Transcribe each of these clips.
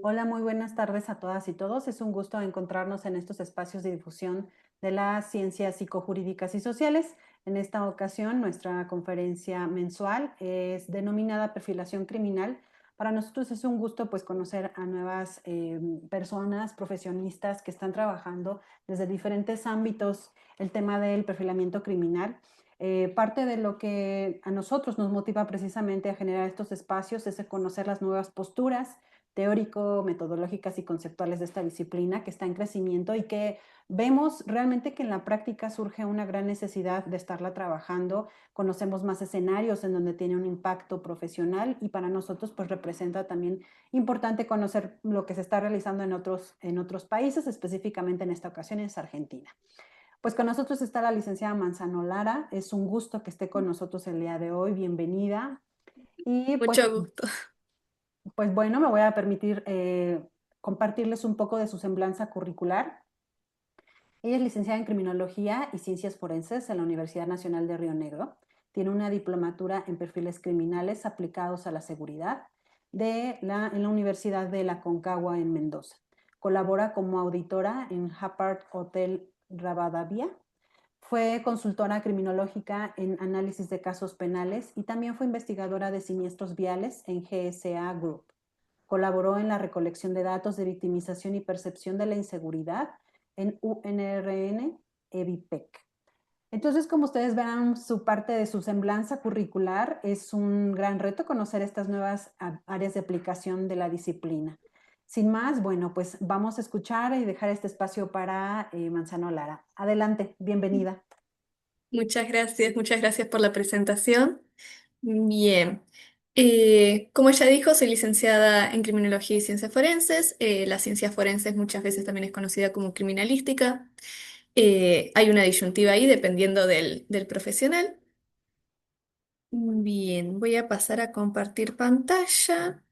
Hola, muy buenas tardes a todas y todos. Es un gusto encontrarnos en estos espacios de difusión de las ciencias psicojurídicas y sociales. En esta ocasión, nuestra conferencia mensual es denominada Perfilación Criminal. Para nosotros es un gusto pues conocer a nuevas personas, profesionistas que están trabajando desde diferentes ámbitos el tema del perfilamiento criminal. Parte de lo que a nosotros nos motiva precisamente a generar estos espacios es el conocer las nuevas posturas teórico, metodológicas y conceptuales de esta disciplina que está en crecimiento y que vemos realmente que en la práctica surge una gran necesidad de estarla trabajando. Conocemos más escenarios en donde tiene un impacto profesional y para nosotros pues representa también importante conocer lo que se está realizando en otros países, específicamente en esta ocasión es Argentina. Pues con nosotros está la licenciada Manzano Lara. Es un gusto que esté con nosotros el día de hoy. Bienvenida. Y Mucho gusto. pues bueno, me voy a permitir compartirles un poco de su semblanza curricular. Ella es licenciada en Criminología y Ciencias Forenses en la Universidad Nacional de Río Negro. Tiene una diplomatura en perfiles criminales aplicados a la seguridad en la Universidad de la Concagua en Mendoza. Colabora como auditora en Hapart Hotel Rabadavia. Fue consultora criminológica en análisis de casos penales y también fue investigadora de siniestros viales en GSA Group. Colaboró en la recolección de datos de victimización y percepción de la inseguridad en UNRN EVIPEC. Entonces, como ustedes verán, su parte de su semblanza curricular es un gran reto conocer estas nuevas áreas de aplicación de la disciplina. Sin más, bueno, pues vamos a escuchar y dejar este espacio para Manzano Lara. Adelante, bienvenida. Muchas gracias por la presentación. Bien. Como ella dijo, soy licenciada en Criminología y Ciencias Forenses. La ciencia forenses muchas veces también es conocida como criminalística. Hay una disyuntiva ahí dependiendo del profesional. Bien, voy a pasar a compartir pantalla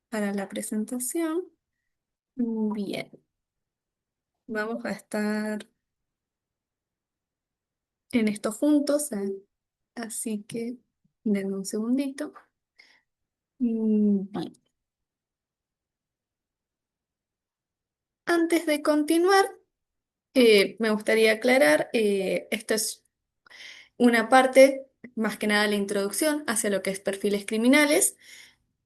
para la presentación. Bien, vamos a estar en esto juntos, así que denme un segundito. Bien. Antes de continuar, me gustaría aclarar, esto es una parte, más que nada la introducción hacia lo que es perfiles criminales.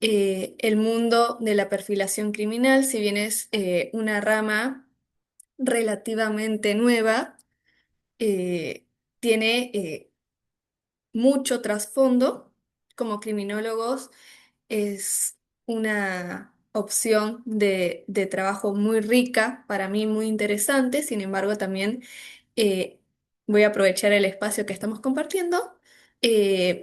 El mundo de la perfilación criminal, si bien es una rama relativamente nueva, tiene mucho trasfondo. Como criminólogos es una opción de trabajo muy rica, para mí muy interesante. Sin embargo, también eh, voy a aprovechar el espacio que estamos compartiendo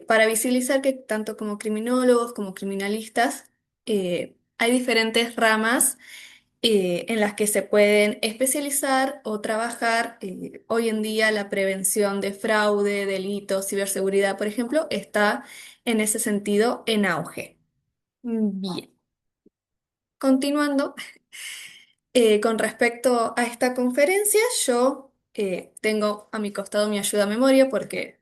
para visibilizar que tanto como criminólogos como criminalistas hay diferentes ramas en las que se pueden especializar o trabajar. Hoy en día la prevención de fraude, delitos, ciberseguridad, por ejemplo, está en ese sentido en auge. Bien, continuando, con respecto a esta conferencia, yo tengo a mi costado mi ayuda a memoria porque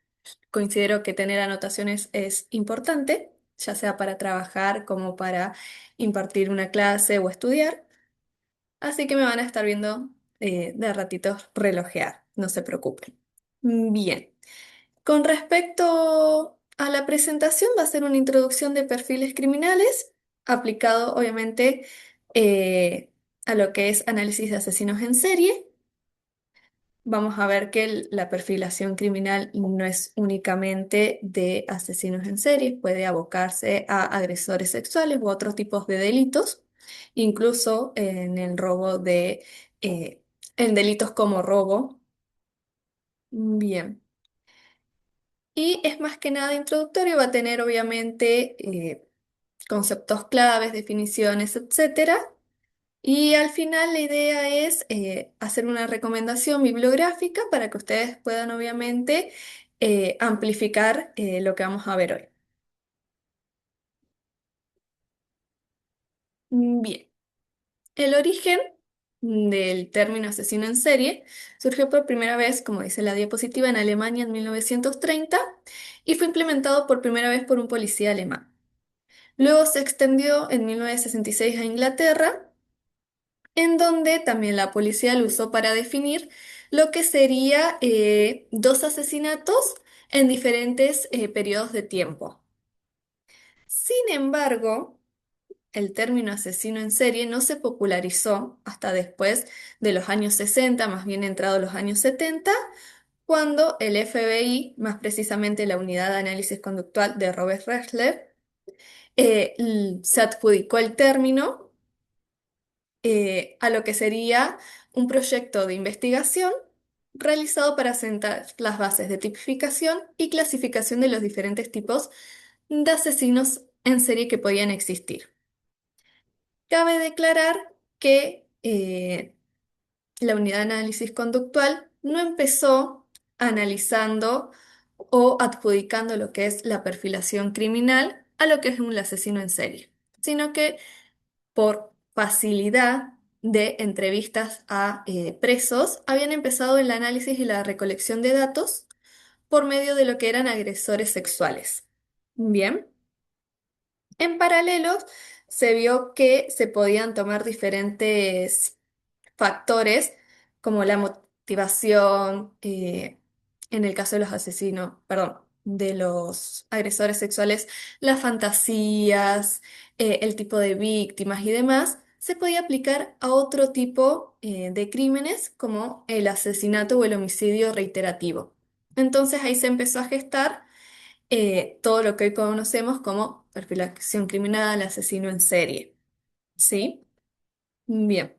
considero que tener anotaciones es importante, ya sea para trabajar como para impartir una clase o estudiar. Así que me van a estar viendo de a ratitos relojear, no se preocupen. Bien, con respecto a la presentación, va a ser una introducción de perfiles criminales, aplicado obviamente eh, a lo que es análisis de asesinos en serie. Vamos a ver que la perfilación criminal no es únicamente de asesinos en serie, puede abocarse a agresores sexuales u otros tipos de delitos, incluso en el robo eh, en delitos como robo. Bien. Y es más que nada introductorio, va a tener obviamente conceptos claves, definiciones, etcétera. Y al final la idea es hacer una recomendación bibliográfica para que ustedes puedan obviamente amplificar lo que vamos a ver hoy. Bien, el origen del término asesino en serie surgió por primera vez, como dice la diapositiva, en Alemania en 1930 y fue implementado por primera vez por un policía alemán. Luego se extendió en 1966 a Inglaterra, en donde también la policía lo usó para definir lo que sería dos asesinatos en diferentes periodos de tiempo. Sin embargo, el término asesino en serie no se popularizó hasta después de los años 60, más bien entrados los años 70, cuando el FBI, más precisamente la Unidad de Análisis Conductual de Robert Ressler, se adjudicó el término a lo que sería un proyecto de investigación realizado para sentar las bases de tipificación y clasificación de los diferentes tipos de asesinos en serie que podían existir. Cabe declarar que la unidad de análisis conductual no empezó analizando o adjudicando lo que es la perfilación criminal a lo que es un asesino en serie, sino que por facilidad de entrevistas a presos, habían empezado el análisis y la recolección de datos por medio de lo que eran agresores sexuales. Bien, en paralelo se vio que se podían tomar diferentes factores como la motivación, en el caso de los asesinos, perdón, de los agresores sexuales, las fantasías, el tipo de víctimas y demás, se podía aplicar a otro tipo de crímenes como el asesinato o el homicidio reiterativo. Entonces ahí se empezó a gestar todo lo que hoy conocemos como perfilación criminal, asesino en serie. ¿Sí? Bien.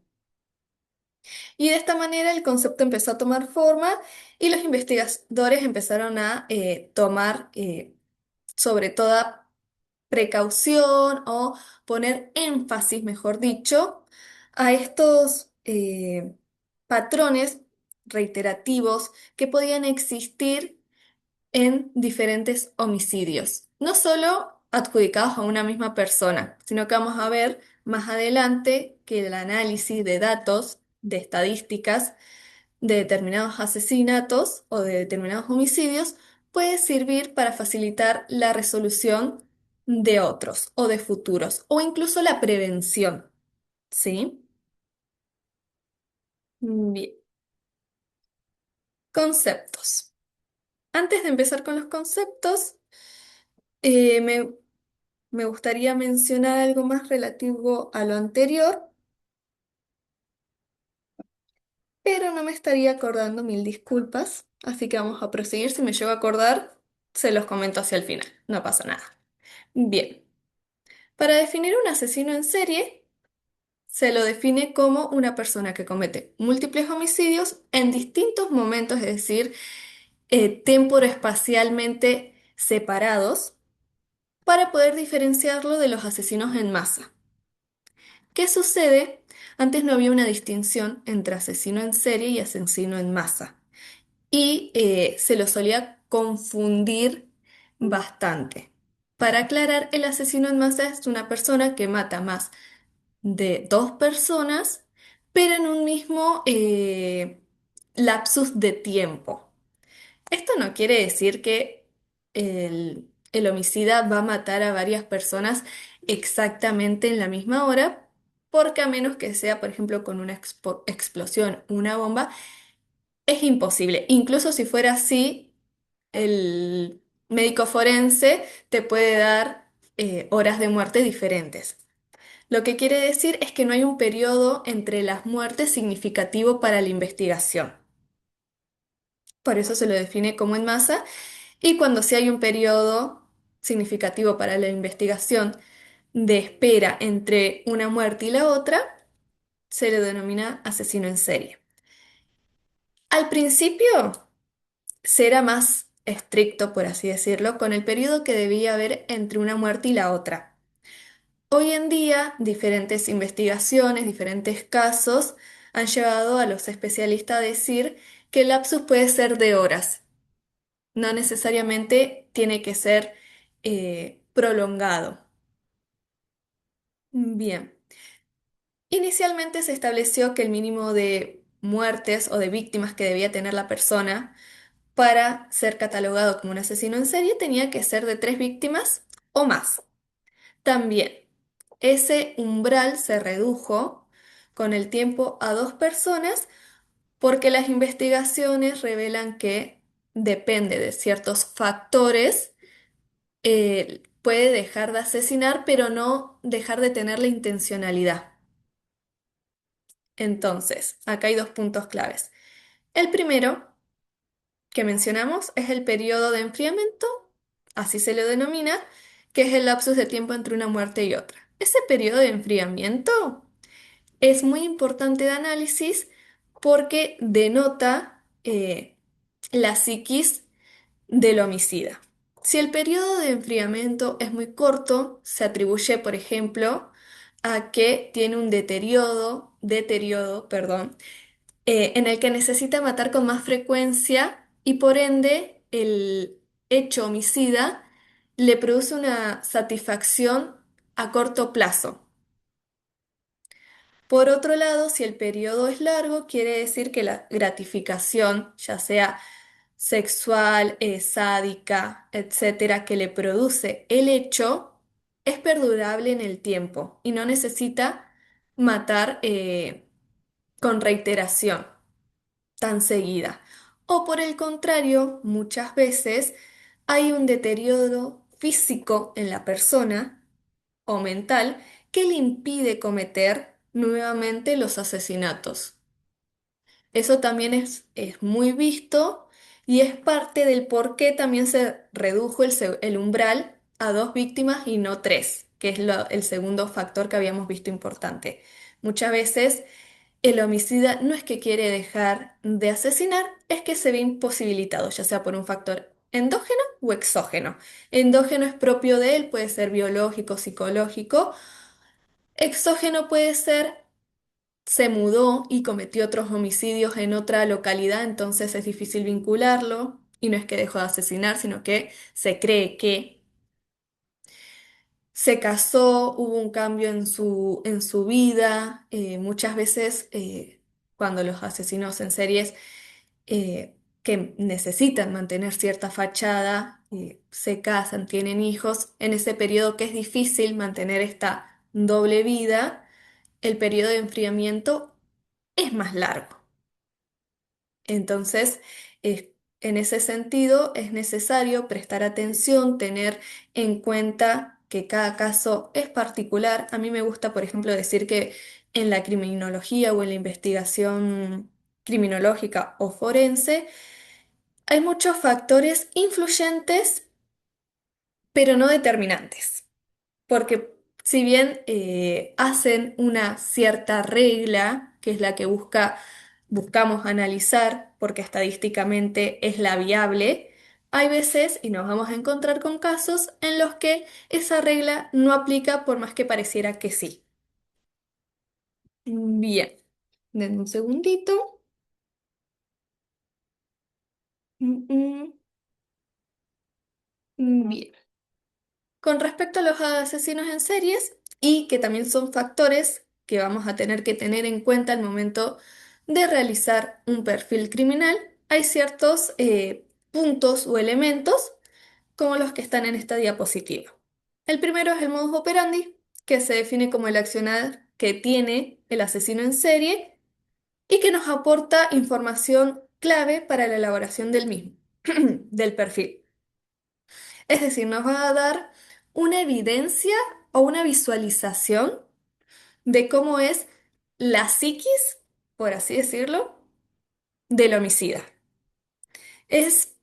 Y de esta manera el concepto empezó a tomar forma y los investigadores empezaron a tomar sobre toda precaución o poner énfasis, mejor dicho, a estos patrones reiterativos que podían existir en diferentes homicidios, no solo adjudicados a una misma persona, sino que vamos a ver más adelante que el análisis de datos, de estadísticas de determinados asesinatos o de determinados homicidios puede servir para facilitar la resolución de otros o de futuros o incluso la prevención, ¿sí? Bien. Conceptos. Antes de empezar con los conceptos, eh, me me gustaría mencionar algo más relativo a lo anterior, pero no me estaría acordando, mil disculpas, así que vamos a proseguir. Si me llego a acordar, se los comento hacia el final, no pasa nada. Bien, para definir un asesino en serie, se lo define como una persona que comete múltiples homicidios en distintos momentos, es decir, temporoespacialmente separados, para poder diferenciarlo de los asesinos en masa. ¿Qué sucede? Antes no había una distinción entre asesino en serie y asesino en masa. Y se lo solía confundir bastante. Para aclarar, el asesino en masa es una persona que mata más de dos personas, pero en un mismo lapsus de tiempo. Esto no quiere decir que el homicida va a matar a varias personas exactamente en la misma hora, porque a menos que sea, por ejemplo, con una explosión, una bomba, es imposible. Incluso si fuera así, el médico forense te puede dar horas de muerte diferentes. Lo que quiere decir es que no hay un periodo entre las muertes significativo para la investigación. Por eso se lo define como en masa. Y cuando sí hay un periodo significativo para la investigación de espera entre una muerte y la otra, se le denomina asesino en serie. Al principio se era más estricto, por así decirlo, con el periodo que debía haber entre una muerte y la otra. Hoy en día, diferentes investigaciones, diferentes casos han llevado a los especialistas a decir que el lapsus puede ser de horas. No necesariamente tiene que ser prolongado. Bien, inicialmente se estableció que el mínimo de muertes o de víctimas que debía tener la persona para ser catalogado como un asesino en serie tenía que ser de tres víctimas o más. También, ese umbral se redujo con el tiempo a 2 personas porque las investigaciones revelan que depende de ciertos factores, puede dejar de asesinar, pero no dejar de tener la intencionalidad. Entonces, acá hay 2 puntos claves. El primero que mencionamos es el periodo de enfriamiento, así se lo denomina, que es el lapsus de tiempo entre una muerte y otra. Ese periodo de enfriamiento es muy importante de análisis porque denota la psiquis del homicida. Si el periodo de enfriamiento es muy corto, se atribuye, por ejemplo, a que tiene un perdón, en el que necesita matar con más frecuencia y por ende el hecho homicida le produce una satisfacción a corto plazo. Por otro lado, si el periodo es largo, quiere decir que la gratificación, ya sea sexual, sádica, etcétera, que le produce el hecho, es perdurable en el tiempo y no necesita matar con reiteración tan seguida. O por el contrario, muchas veces hay un deterioro físico en la persona o mental que le impide cometer nuevamente los asesinatos. Eso también es muy visto y es parte del por qué también se redujo el umbral a 2 víctimas y no 3, que es el segundo factor que habíamos visto importante. Muchas veces el homicida no es que quiere dejar de asesinar, es que se ve imposibilitado, ya sea por un factor endógeno o exógeno. Endógeno es propio de él, puede ser biológico, psicológico. Exógeno puede ser se mudó y cometió otros homicidios en otra localidad, entonces es difícil vincularlo. Y no es que dejó de asesinar, sino que se cree que se casó, hubo un cambio en su vida. Muchas veces cuando los asesinos en series que necesitan mantener cierta fachada, se casan, tienen hijos, en ese periodo que es difícil mantener esta doble vida, el periodo de enfriamiento es más largo. Entonces, en ese sentido, es necesario prestar atención, tener en cuenta que cada caso es particular. A mí me gusta, por ejemplo, decir que en la criminología o en la investigación criminológica o forense hay muchos factores influyentes, pero no determinantes. Porque si bien hacen una cierta regla, que es la que buscamos analizar, porque estadísticamente es la viable, hay veces, y nos vamos a encontrar con casos, en los que esa regla no aplica por más que pareciera que sí. Bien, denme un segundito. Mm, mm, Bien. Con respecto a los asesinos en series, y que también son factores que vamos a tener que tener en cuenta al momento de realizar un perfil criminal, hay ciertos puntos o elementos como los que están en esta diapositiva. El primero es el modus operandi, que se define como el accionar que tiene el asesino en serie y que nos aporta información clave para la elaboración del mismo, del perfil. Es decir, nos va a dar una evidencia o una visualización de cómo es la psiquis, por así decirlo, del homicida. Es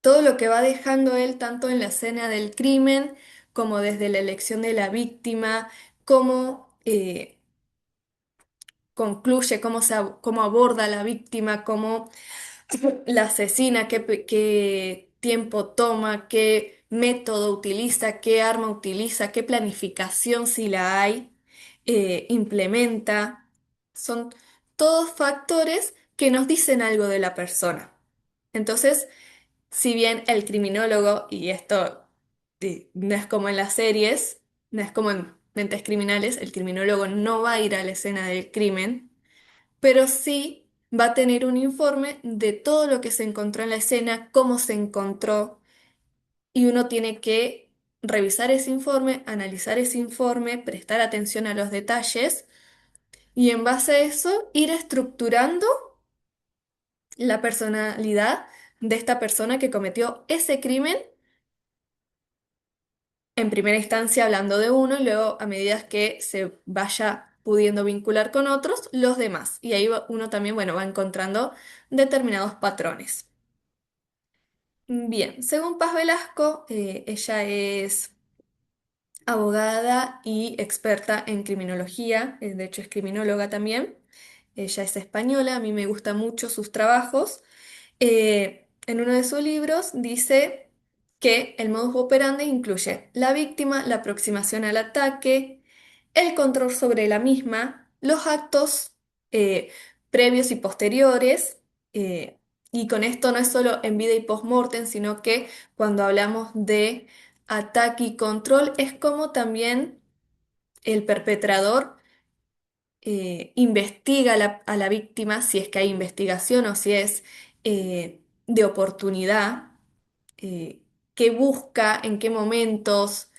todo lo que va dejando él tanto en la escena del crimen como desde la elección de la víctima, cómo concluye, cómo aborda a la víctima, cómo la asesina, qué tiempo toma, qué método utiliza, qué arma utiliza, qué planificación, si la hay, implementa. Son todos factores que nos dicen algo de la persona. Entonces, si bien el criminólogo, y esto no es como en las series, no es como en Mentes Criminales, el criminólogo no va a ir a la escena del crimen, pero sí va a tener un informe de todo lo que se encontró en la escena, cómo se encontró, y uno tiene que revisar ese informe, analizar ese informe, prestar atención a los detalles y en base a eso ir estructurando la personalidad de esta persona que cometió ese crimen, en primera instancia hablando de uno y luego a medida que se vaya pudiendo vincular con otros, los demás. Y ahí uno también, bueno, va encontrando determinados patrones. Bien, según Paz Velasco, ella es abogada y experta en criminología, de hecho es criminóloga también. Ella es española, a mí me gustan mucho sus trabajos. En uno de sus libros dice que el modus operandi incluye la víctima, la aproximación al ataque, el control sobre la misma, los actos eh, previos y posteriores, eh, y con esto no es solo en vida y post-mortem, sino que cuando hablamos de ataque y control es como también el perpetrador investiga a la víctima si es que hay investigación o si es de oportunidad, eh, qué busca, en qué momentos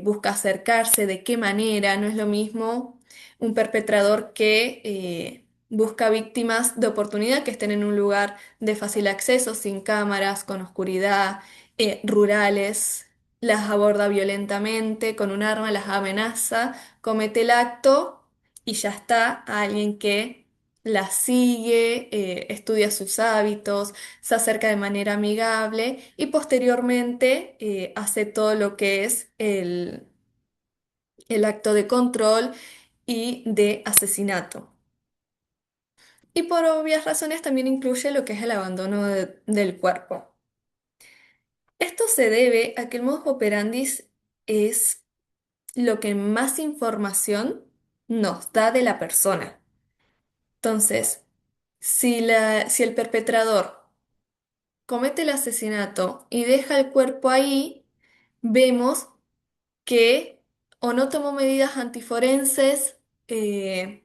busca acercarse, de qué manera. No es lo mismo un perpetrador que busca víctimas de oportunidad que estén en un lugar de fácil acceso, sin cámaras, con oscuridad, rurales, las aborda violentamente, con un arma las amenaza, comete el acto y ya está a alguien que las sigue, estudia sus hábitos, se acerca de manera amigable y posteriormente hace todo lo que es el acto de control y de asesinato. Y por obvias razones también incluye lo que es el abandono del cuerpo. Esto se debe a que el modus operandi es lo que más información nos da de la persona. Entonces, si el perpetrador comete el asesinato y deja el cuerpo ahí, vemos que o no tomó medidas antiforenses, que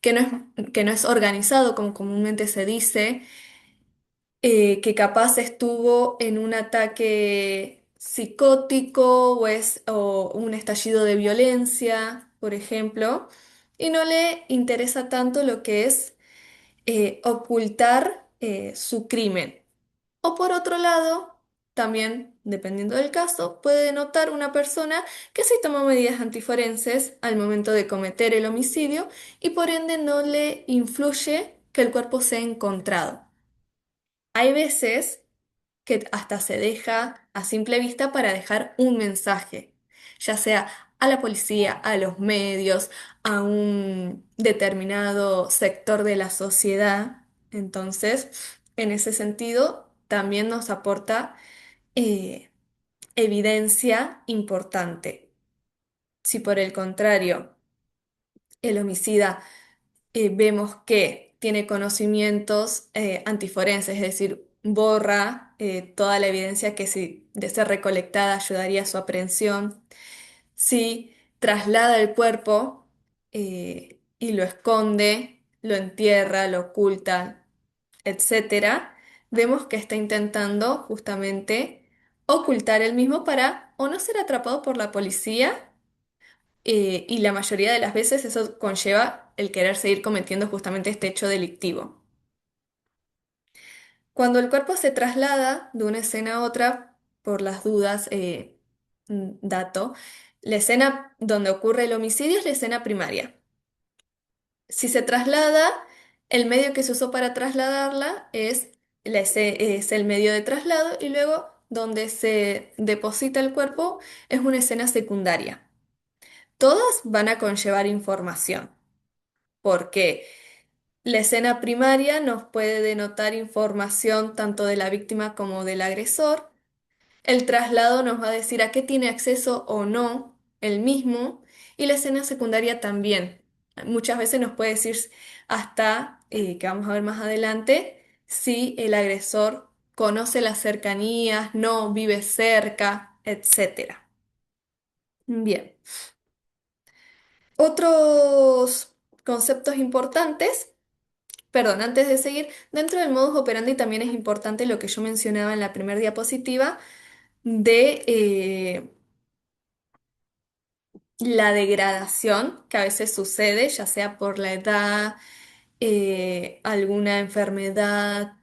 que no es organizado, como comúnmente se dice, que capaz estuvo en un ataque psicótico o un estallido de violencia, por ejemplo, y no le interesa tanto lo que es ocultar su crimen. O por otro lado, también, dependiendo del caso, puede denotar una persona que sí tomó medidas antiforenses al momento de cometer el homicidio y por ende no le influye que el cuerpo sea encontrado. Hay veces que hasta se deja a simple vista para dejar un mensaje, ya sea a la policía, a los medios, a un determinado sector de la sociedad. Entonces, en ese sentido, también nos aporta eh, evidencia importante. Si por el contrario, el homicida vemos que tiene conocimientos antiforenses, es decir, borra toda la evidencia que si de ser recolectada ayudaría a su aprehensión. Si traslada el cuerpo y lo esconde, lo entierra, lo oculta, etcétera, vemos que está intentando justamente ocultar el mismo para o no ser atrapado por la policía, y la mayoría de las veces eso conlleva el querer seguir cometiendo justamente este hecho delictivo. Cuando el cuerpo se traslada de una escena a otra, por las dudas, dato, la escena donde ocurre el homicidio es la escena primaria. Si se traslada, el medio que se usó para trasladarla es el medio de traslado y luego donde se deposita el cuerpo es una escena secundaria. Todas van a conllevar información, porque la escena primaria nos puede denotar información tanto de la víctima como del agresor. El traslado nos va a decir a qué tiene acceso o no el mismo. Y la escena secundaria también. Muchas veces nos puede decir hasta, que vamos a ver más adelante, si el agresor conoce las cercanías, no vive cerca, etcétera. Bien. Otros conceptos importantes. Perdón, antes de seguir, dentro del modus operandi también es importante lo que yo mencionaba en la primera diapositiva, de la degradación que a veces sucede, ya sea por la edad, alguna enfermedad,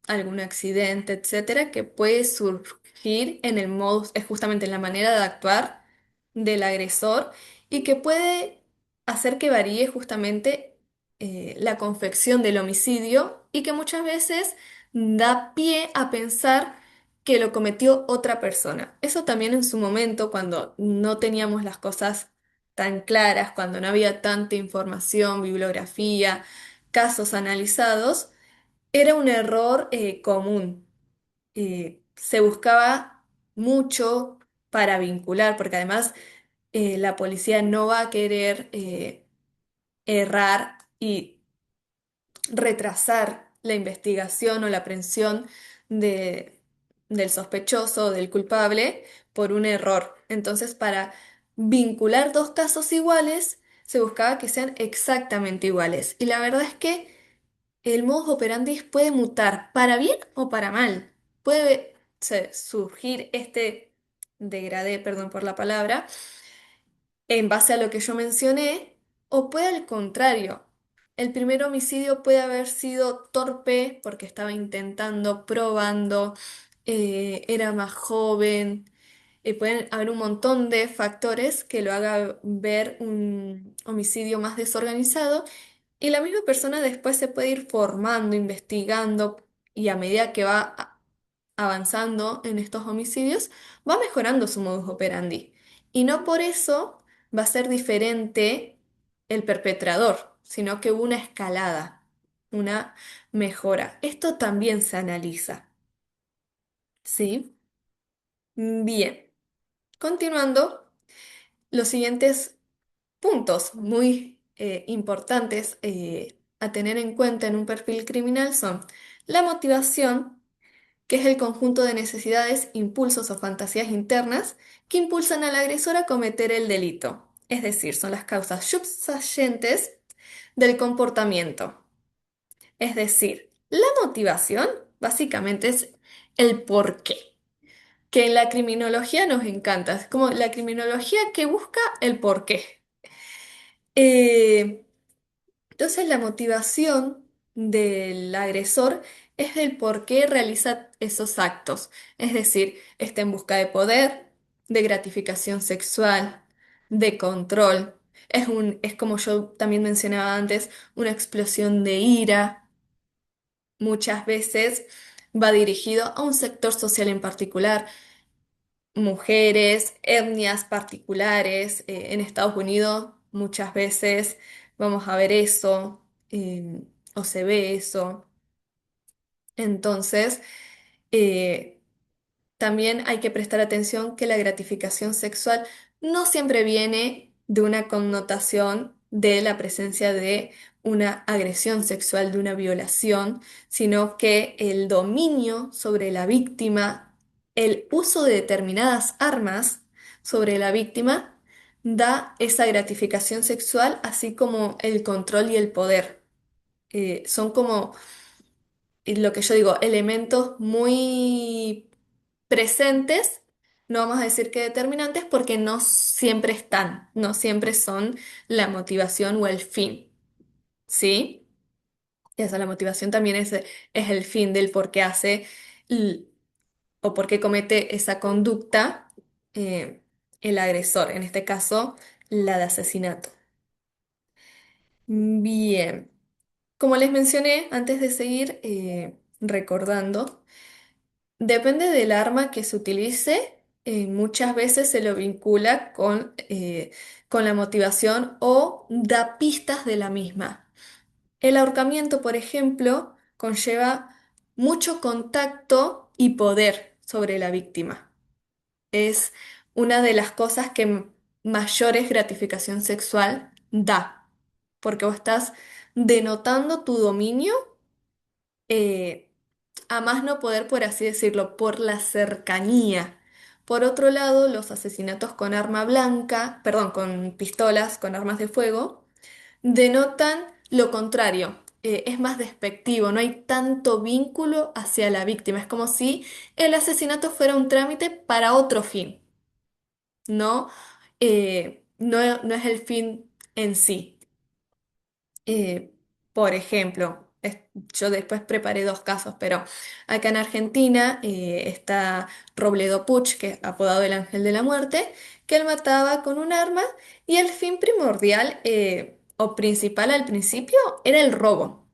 algún accidente, etcétera, que puede surgir en el modo, es justamente en la manera de actuar del agresor y que puede hacer que varíe justamente la confección del homicidio y que muchas veces da pie a pensar que lo cometió otra persona. Eso también en su momento, cuando no teníamos las cosas tan claras, cuando no había tanta información, bibliografía, casos analizados, era un error común. Se buscaba mucho para vincular, porque además la policía no va a querer errar y retrasar la investigación o la aprehensión de- del sospechoso o del culpable por un error. Entonces, para vincular dos casos iguales, se buscaba que sean exactamente iguales. Y la verdad es que el modus operandi puede mutar para bien o para mal. Puede surgir este degradé, perdón por la palabra, en base a lo que yo mencioné, o puede al contrario. El primer homicidio puede haber sido torpe porque estaba intentando, probando, era más joven. Pueden haber un montón de factores que lo haga ver un homicidio más desorganizado y la misma persona después se puede ir formando, investigando y a medida que va avanzando en estos homicidios, va mejorando su modus operandi. Y no por eso va a ser diferente el perpetrador, sino que hubo una escalada, una mejora. Esto también se analiza, ¿sí? Bien, continuando, los siguientes puntos muy importantes a tener en cuenta en un perfil criminal son la motivación, que es el conjunto de necesidades, impulsos o fantasías internas que impulsan al agresor a cometer el delito. Es decir, son las causas subyacentes del comportamiento. Es decir, la motivación básicamente es el porqué, que en la criminología nos encanta. Es como la criminología que busca el porqué. Eh, Entonces la motivación del agresor es el por qué realiza esos actos. Es decir, está en busca de poder, de gratificación sexual, de control. Es como yo también mencionaba antes, una explosión de ira. Muchas veces va dirigido a un sector social en particular, mujeres, etnias particulares. En Estados Unidos muchas veces vamos a ver eso, o se ve eso. Entonces, eh, también hay que prestar atención que la gratificación sexual no siempre viene de una connotación de la presencia de una agresión sexual, de una violación, sino que el dominio sobre la víctima, el uso de determinadas armas sobre la víctima, da esa gratificación sexual, así como el control y el poder. Son como lo que yo digo, elementos muy presentes, no vamos a decir que determinantes, porque no siempre están, no siempre son la motivación o el fin, ¿sí? Y esa la motivación también es el fin del por qué hace l- o por qué comete esa conducta eh, el agresor, en este caso, la de asesinato. Bien, como les mencioné antes de seguir recordando, depende del arma que se utilice, muchas veces se lo vincula con la motivación o da pistas de la misma. El ahorcamiento, por ejemplo, conlleva mucho contacto y poder sobre la víctima. Es una de las cosas que mayores gratificación sexual da, porque vos estás denotando tu dominio eh, a más no poder, por así decirlo, por la cercanía. Por otro lado, los asesinatos con arma blanca, perdón, con pistolas, con armas de fuego, denotan lo contrario. es más despectivo, no hay tanto vínculo hacia la víctima. Es como si el asesinato fuera un trámite para otro fin, no, no es el fin en sí. Eh, por ejemplo, yo después preparé dos casos, pero acá en Argentina está Robledo Puch, que es apodado el Ángel de la Muerte, que él mataba con un arma y el fin primordial o principal al principio era el robo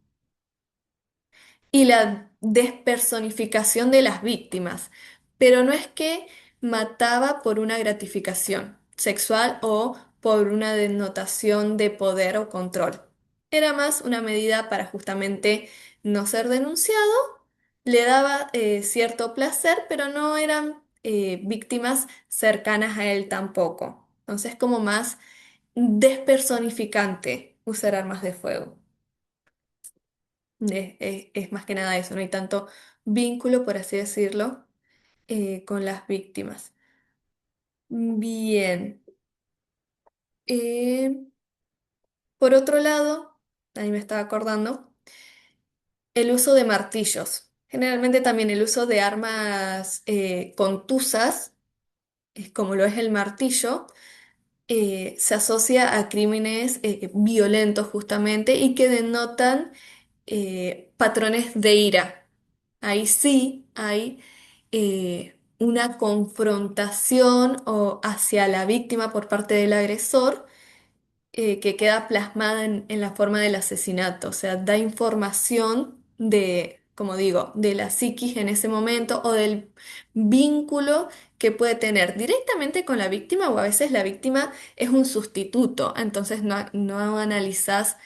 y la despersonificación de las víctimas, pero no es que mataba por una gratificación sexual o por una denotación de poder o control. Era más una medida para justamente no ser denunciado, le daba cierto placer, pero no eran víctimas cercanas a él tampoco. Entonces, como más despersonificante usar armas de fuego. Es más que nada eso, no hay tanto vínculo, por así decirlo, con las víctimas. Bien. eh, por otro lado, ahí me estaba acordando, el uso de martillos. Generalmente también el uso de armas contusas, como lo es el martillo, se asocia a crímenes violentos justamente y que denotan patrones de ira. Ahí sí hay una confrontación o hacia la víctima por parte del agresor que queda plasmada en la forma del asesinato. O sea, da información de, como digo, de la psiquis en ese momento o del vínculo que puede tener directamente con la víctima o a veces la víctima es un sustituto. Entonces no analizás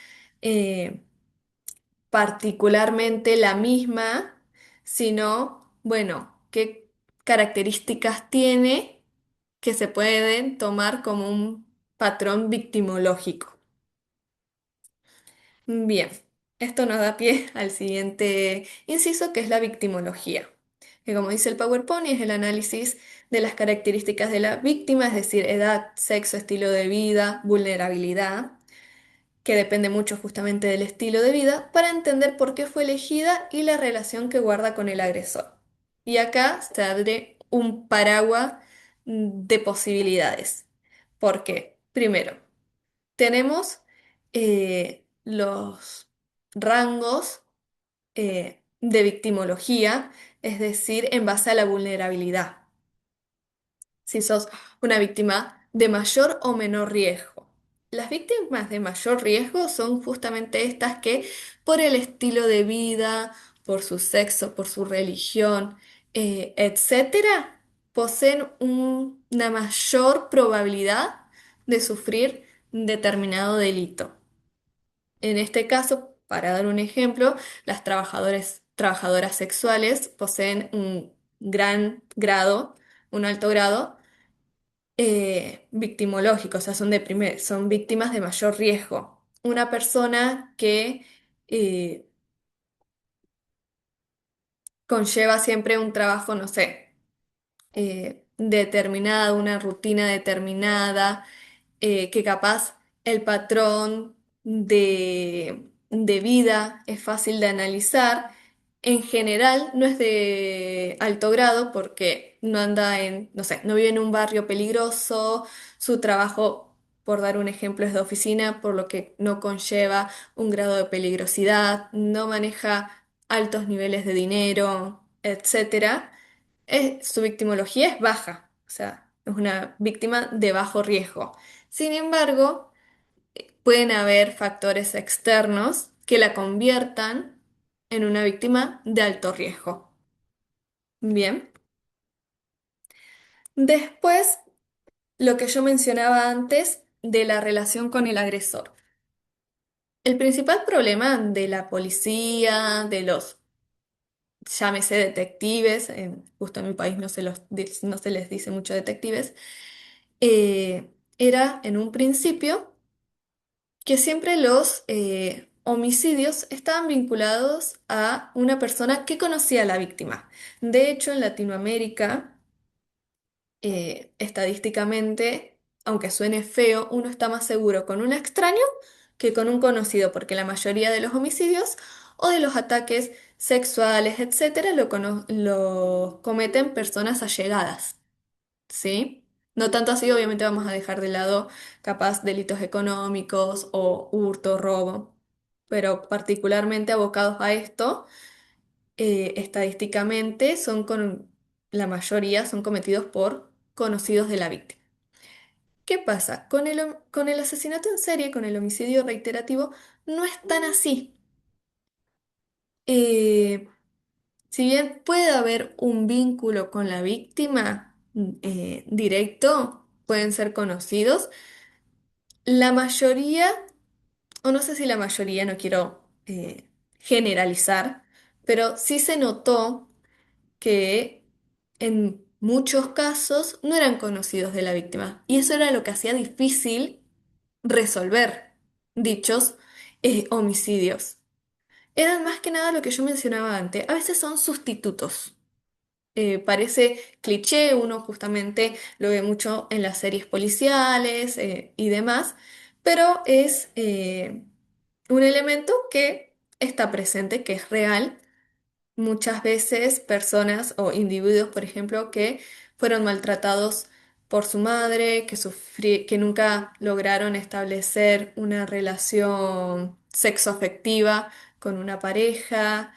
particularmente la misma, sino, bueno, qué características tiene que se pueden tomar como un patrón victimológico. Bien, esto nos da pie al siguiente inciso, que es la victimología, que como dice el PowerPoint es el análisis de las características de la víctima, es decir, edad, sexo, estilo de vida, vulnerabilidad, que depende mucho justamente del estilo de vida, para entender por qué fue elegida y la relación que guarda con el agresor. Y acá se abre un paraguas de posibilidades. ¿Por qué? Primero, tenemos los rangos de victimología, es decir, en base a la vulnerabilidad si sos una víctima de mayor o menor riesgo. Las víctimas de mayor riesgo son justamente estas que por el estilo de vida, por su sexo, por su religión, etcétera, poseen una mayor probabilidad de sufrir determinado delito. En este caso, para dar un ejemplo, las trabajadoras sexuales poseen un gran grado, un alto grado victimológico, o sea, son víctimas de mayor riesgo. Una persona que eh, conlleva siempre un trabajo, no sé, determinado, una rutina determinada, que capaz el patrón de vida es fácil de analizar. En general no es de alto grado porque no anda en, no sé, no vive en un barrio peligroso, su trabajo, por dar un ejemplo, es de oficina, por lo que no conlleva un grado de peligrosidad, no maneja altos niveles de dinero, etcétera. Su victimología es baja, o sea, es una víctima de bajo riesgo. Sin embargo, pueden haber factores externos que la conviertan en una víctima de alto riesgo. Bien. Después, lo que yo mencionaba antes de la relación con el agresor. El principal problema de la policía, de los, llámese detectives, justo en mi país no se les dice mucho detectives, era en un principio que siempre los homicidios estaban vinculados a una persona que conocía a la víctima. De hecho, en Latinoamérica, estadísticamente, aunque suene feo, uno está más seguro con un extraño que con un conocido, porque la mayoría de los homicidios o de los ataques sexuales, etcétera, lo cometen personas allegadas, ¿sí? No tanto así, obviamente vamos a dejar de lado capaz delitos económicos o hurto, robo, pero particularmente abocados a esto, estadísticamente la mayoría son cometidos por conocidos de la víctima. ¿Qué pasa? Con el asesinato en serie, con el homicidio reiterativo, no es tan así. Eh, si bien puede haber un vínculo con la víctima directo, pueden ser conocidos, la mayoría, o no sé si la mayoría, no quiero generalizar, pero sí se notó que en muchos casos no eran conocidos de la víctima. Y eso era lo que hacía difícil resolver dichos homicidios. Eran más que nada lo que yo mencionaba antes. A veces son sustitutos. Parece cliché, uno justamente lo ve mucho en las series policiales y demás, pero es un elemento que está presente, que es real. Muchas veces personas o individuos, por ejemplo, que fueron maltratados por su madre, que nunca lograron establecer una relación sexoafectiva con una pareja,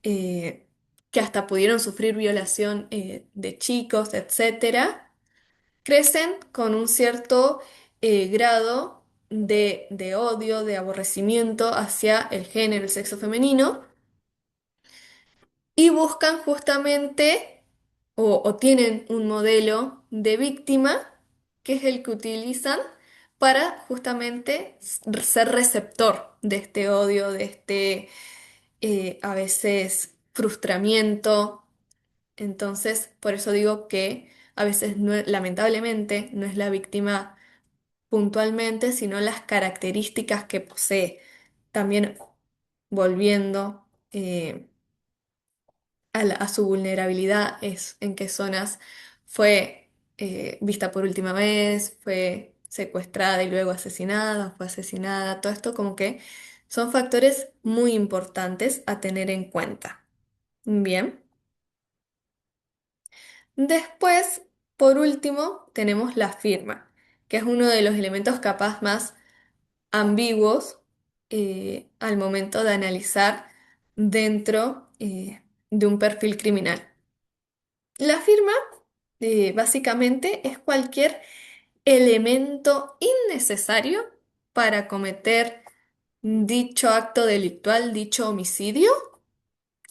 eh, que hasta pudieron sufrir violación de chicos, etcétera, crecen con un cierto grado de odio, de aborrecimiento hacia el género, el sexo femenino y buscan justamente o tienen un modelo de víctima que es el que utilizan para justamente ser receptor de este odio, de este a veces frustramiento. Entonces, por eso digo que a veces lamentablemente no es la víctima puntualmente, sino las características que posee. También volviendo. A su vulnerabilidad, es en qué zonas fue vista por última vez, fue secuestrada y luego asesinada, fue asesinada, todo esto como que son factores muy importantes a tener en cuenta. Bien, después, por último, tenemos la firma, que es uno de los elementos capaz más ambiguos al momento de analizar dentro de un perfil criminal. La firma, básicamente, es cualquier elemento innecesario para cometer dicho acto delictual, dicho homicidio,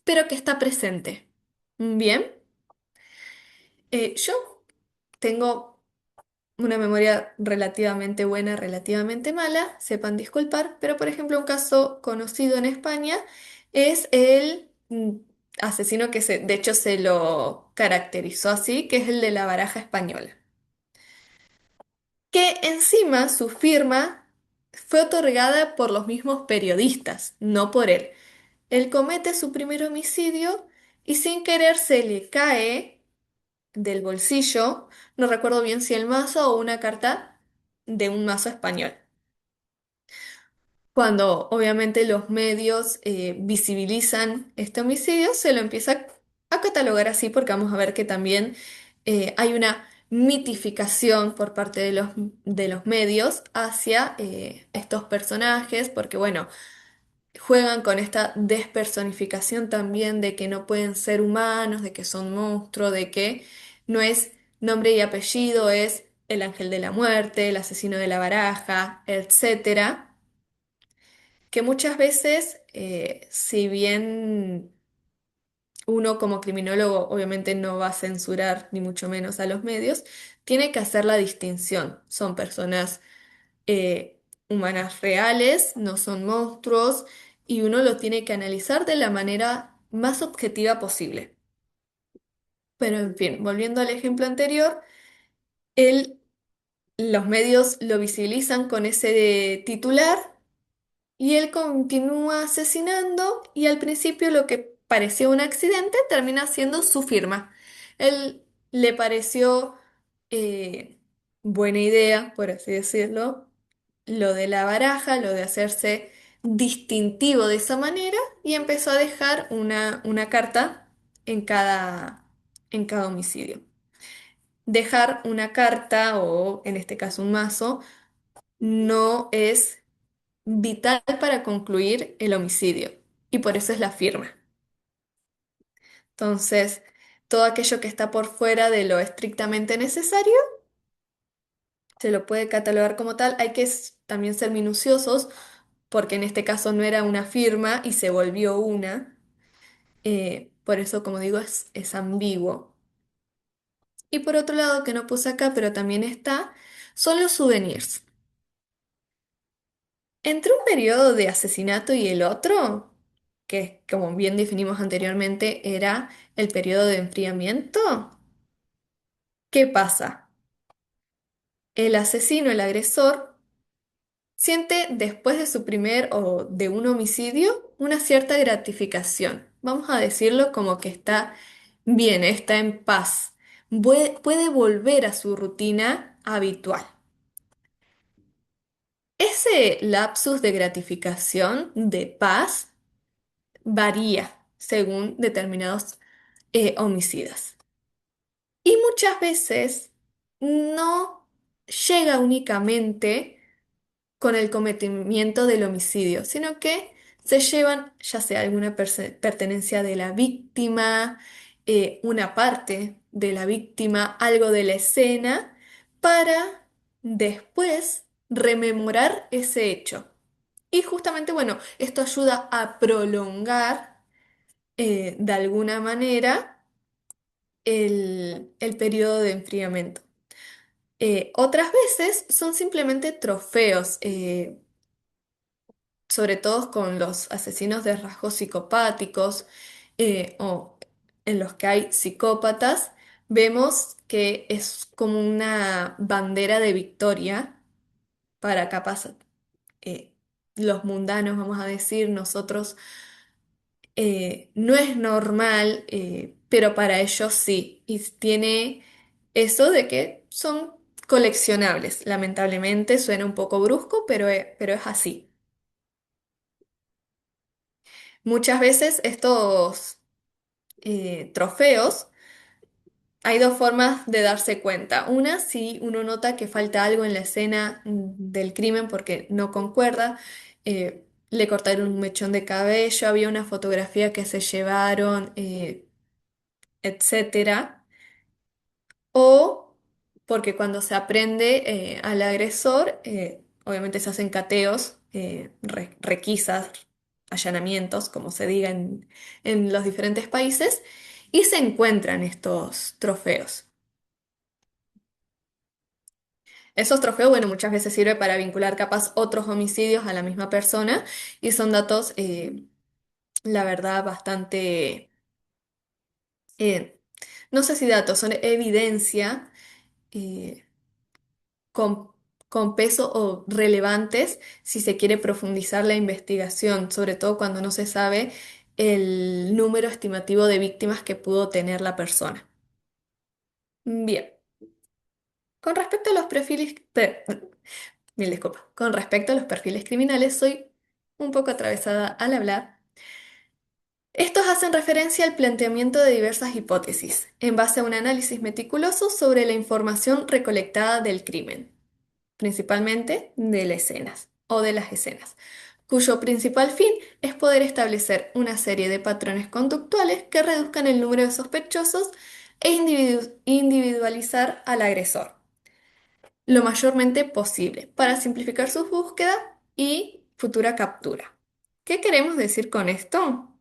pero que está presente. Bien, yo tengo una memoria relativamente buena, relativamente mala, sepan disculpar, pero por ejemplo un caso conocido en España es el asesino de hecho se lo caracterizó así, que es el de la baraja española, que encima su firma fue otorgada por los mismos periodistas, no por él. Él comete su primer homicidio y sin querer se le cae del bolsillo, no recuerdo bien si el mazo o una carta de un mazo español. Cuando obviamente los medios visibilizan este homicidio, se lo empieza a catalogar así porque vamos a ver que también hay una mitificación por parte de los medios hacia estos personajes, porque bueno, juegan con esta despersonificación también de que no pueden ser humanos, de que son monstruos, de que no es nombre y apellido, es el ángel de la muerte, el asesino de la baraja, etcétera, que muchas veces, si bien uno como criminólogo obviamente no va a censurar ni mucho menos a los medios, tiene que hacer la distinción. Son personas humanas reales, no son monstruos, y uno lo tiene que analizar de la manera más objetiva posible. Pero en fin, volviendo al ejemplo anterior, él, los medios lo visibilizan con ese titular y él continúa asesinando y al principio lo que parecía un accidente termina siendo su firma. Él le pareció buena idea, por así decirlo, lo de la baraja, lo de hacerse distintivo de esa manera y empezó a dejar una carta en cada homicidio. Dejar una carta o en este caso un mazo no es vital para concluir el homicidio y por eso es la firma. Entonces, todo aquello que está por fuera de lo estrictamente necesario se lo puede catalogar como tal. Hay que también ser minuciosos porque en este caso no era una firma y se volvió una. Por eso, como digo, es ambiguo. Y por otro lado, que no puse acá, pero también está, son los souvenirs. Entre un periodo de asesinato y el otro, que como bien definimos anteriormente era el periodo de enfriamiento, ¿qué pasa? El asesino, el agresor, siente después de su primer o de un homicidio una cierta gratificación. Vamos a decirlo como que está bien, está en paz. Puede volver a su rutina habitual. Ese lapsus de gratificación, de paz, varía según determinados homicidas. Y muchas veces no llega únicamente con el cometimiento del homicidio, sino que se llevan ya sea alguna pertenencia de la víctima, una parte de la víctima, algo de la escena, para después rememorar ese hecho. Y justamente, bueno, esto ayuda a prolongar de alguna manera el periodo de enfriamiento. Otras veces son simplemente trofeos, sobre todo con los asesinos de rasgos psicopáticos o en los que hay psicópatas, vemos que es como una bandera de victoria para capaz eh, los mundanos, vamos a decir, nosotros no es normal, pero para ellos sí. Y tiene eso de que son coleccionables. Lamentablemente suena un poco brusco, pero es así. Muchas veces estos trofeos, hay dos formas de darse cuenta. Una, si uno nota que falta algo en la escena del crimen porque no concuerda, le cortaron un mechón de cabello, había una fotografía que se llevaron, etcétera. O porque cuando se aprende al agresor, obviamente se hacen cateos, requisas, allanamientos, como se diga en los diferentes países, y se encuentran estos trofeos. Esos trofeos, bueno, muchas veces sirve para vincular capaz otros homicidios a la misma persona y son datos, la verdad, bastante, eh, no sé si datos, son evidencia. eh, con, con peso o relevantes si se quiere profundizar la investigación, sobre todo cuando no se sabe el número estimativo de víctimas que pudo tener la persona. Bien, con respecto a los perfiles, mil disculpas, con respecto a los perfiles criminales, soy un poco atravesada al hablar. Estos hacen referencia al planteamiento de diversas hipótesis, en base a un análisis meticuloso sobre la información recolectada del crimen, principalmente de las escenas o de las escenas, cuyo principal fin es poder establecer una serie de patrones conductuales que reduzcan el número de sospechosos e individualizar al agresor lo mayormente posible para simplificar su búsqueda y futura captura. ¿Qué queremos decir con esto?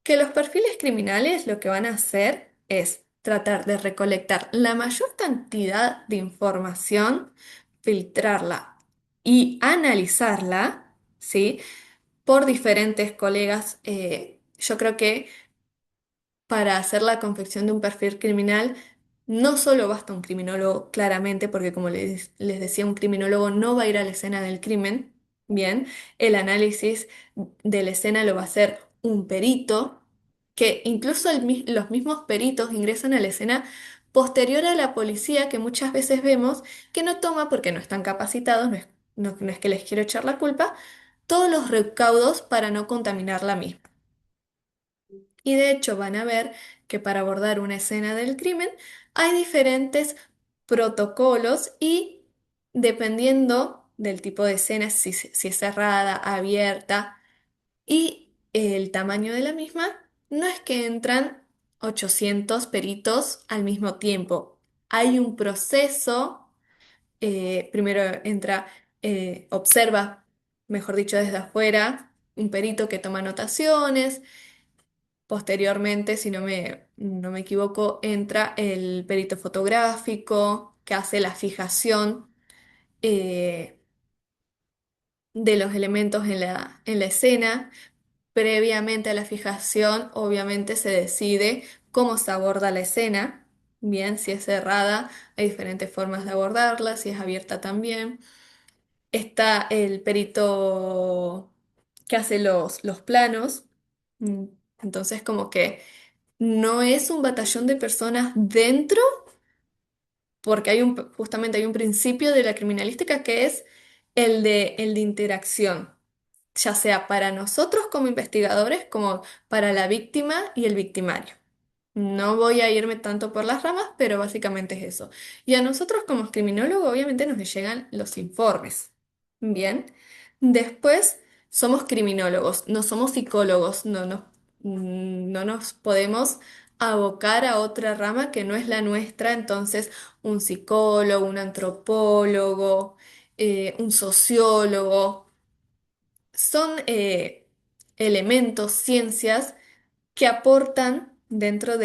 Que los perfiles criminales lo que van a hacer es tratar de recolectar la mayor cantidad de información, filtrarla y analizarla, ¿sí? Por diferentes colegas. Yo creo que para hacer la confección de un perfil criminal no solo basta un criminólogo, claramente, porque como les decía, un criminólogo no va a ir a la escena del crimen, bien, el análisis de la escena lo va a hacer un perito, que incluso los mismos peritos ingresan a la escena posterior a la policía, que muchas veces vemos que no toma porque no están capacitados, no, no es que les quiero echar la culpa, todos los recaudos para no contaminar la misma. Y de hecho van a ver que para abordar una escena del crimen hay diferentes protocolos y dependiendo del tipo de escena, si es cerrada, abierta y el tamaño de la misma, no es que entran 800 peritos al mismo tiempo. Hay un proceso, primero entra, observa, mejor dicho, desde afuera, un perito que toma anotaciones. Posteriormente, si no me equivoco, entra el perito fotográfico que hace la fijación eh, de los elementos en en la escena. Previamente a la fijación, obviamente se decide cómo se aborda la escena. Bien, si es cerrada, hay diferentes formas de abordarla, si es abierta también. Está el perito que hace los planos. Mm, Entonces, como que no es un batallón de personas dentro, porque justamente hay un principio de la criminalística que es el de interacción, ya sea para nosotros como investigadores como para la víctima y el victimario. No voy a irme tanto por las ramas, pero básicamente es eso. Y a nosotros como criminólogos obviamente nos llegan los informes. Bien. Después somos criminólogos, no somos psicólogos, no nos podemos abocar a otra rama que no es la nuestra, entonces un psicólogo, un antropólogo, un sociólogo, son elementos, ciencias que aportan dentro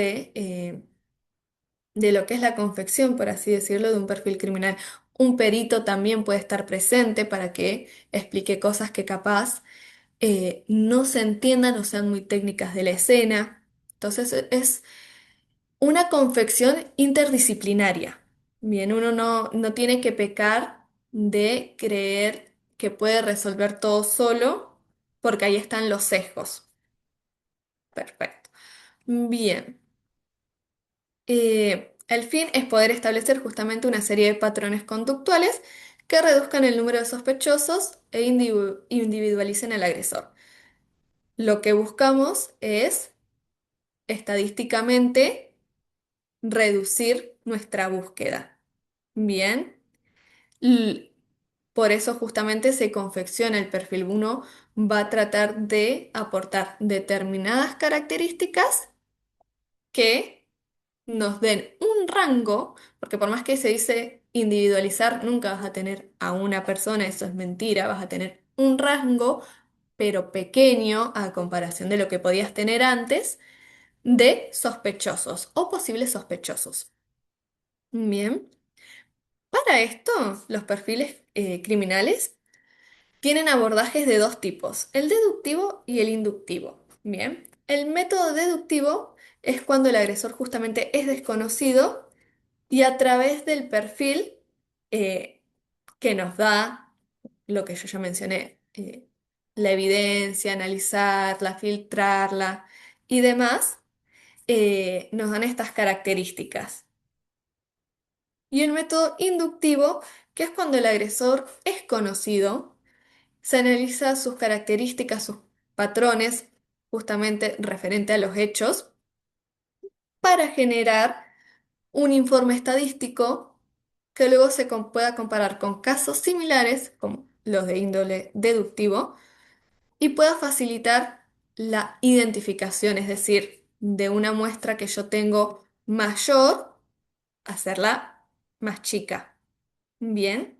de lo que es la confección, por así decirlo, de un perfil criminal. Un perito también puede estar presente para que explique cosas que capaz no se entiendan o sean muy técnicas de la escena. Entonces es una confección interdisciplinaria. Bien, uno no tiene que pecar de creer que puede resolver todo solo, porque ahí están los sesgos. Perfecto. Bien. El fin es poder establecer justamente una serie de patrones conductuales que reduzcan el número de sospechosos e individualicen al agresor. Lo que buscamos es, estadísticamente, reducir nuestra búsqueda. Bien. L- por eso justamente se confecciona el perfil. Uno va a tratar de aportar determinadas características que nos den un rango, porque por más que se dice individualizar, nunca vas a tener a una persona, eso es mentira, vas a tener un rango, pero pequeño a comparación de lo que podías tener antes, de sospechosos o posibles sospechosos. Bien, para esto, los perfiles criminales tienen abordajes de dos tipos, el deductivo y el inductivo. Bien, el método deductivo es cuando el agresor justamente es desconocido y a través del perfil eh, que nos da lo que yo ya mencioné, la evidencia, analizarla, filtrarla y demás, nos dan estas características. Y el método inductivo, que es cuando el agresor es conocido, se analiza sus características, sus patrones, justamente referente a los hechos, para generar un informe estadístico que luego pueda comparar con casos similares, como los de índole deductivo, y pueda facilitar la identificación, es decir, de una muestra que yo tengo mayor, hacerla más chica. Bien.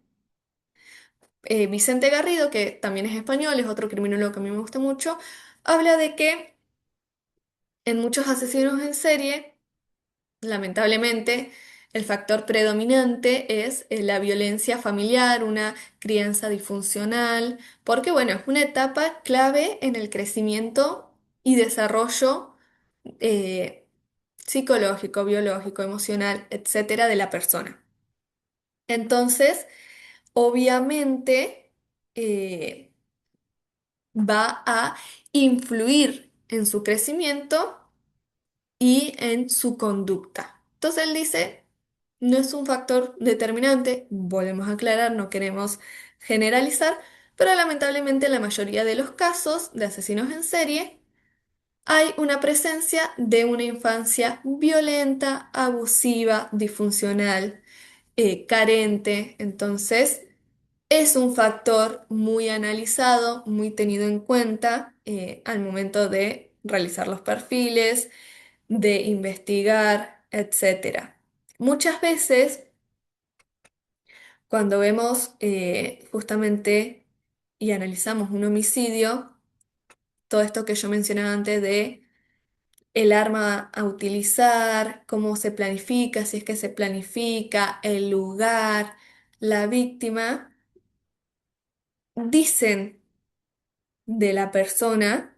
Vicente Garrido, que también es español, es otro criminólogo que a mí me gusta mucho, habla de que en muchos asesinos en serie, lamentablemente, el factor predominante es la violencia familiar, una crianza disfuncional, porque bueno, es una etapa clave en el crecimiento y desarrollo eh, psicológico, biológico, emocional, etcétera, de la persona. Entonces, obviamente, va a influir en su crecimiento y en su conducta. Entonces él dice, no es un factor determinante, volvemos a aclarar, no queremos generalizar, pero lamentablemente en la mayoría de los casos de asesinos en serie hay una presencia de una infancia violenta, abusiva, disfuncional, carente. Entonces, es un factor muy analizado, muy tenido en cuenta al momento de realizar los perfiles, de investigar, etcétera. Muchas veces, cuando vemos justamente y analizamos un homicidio, todo esto que yo mencionaba antes de el arma a utilizar, cómo se planifica, si es que se planifica, el lugar, la víctima, dicen de la persona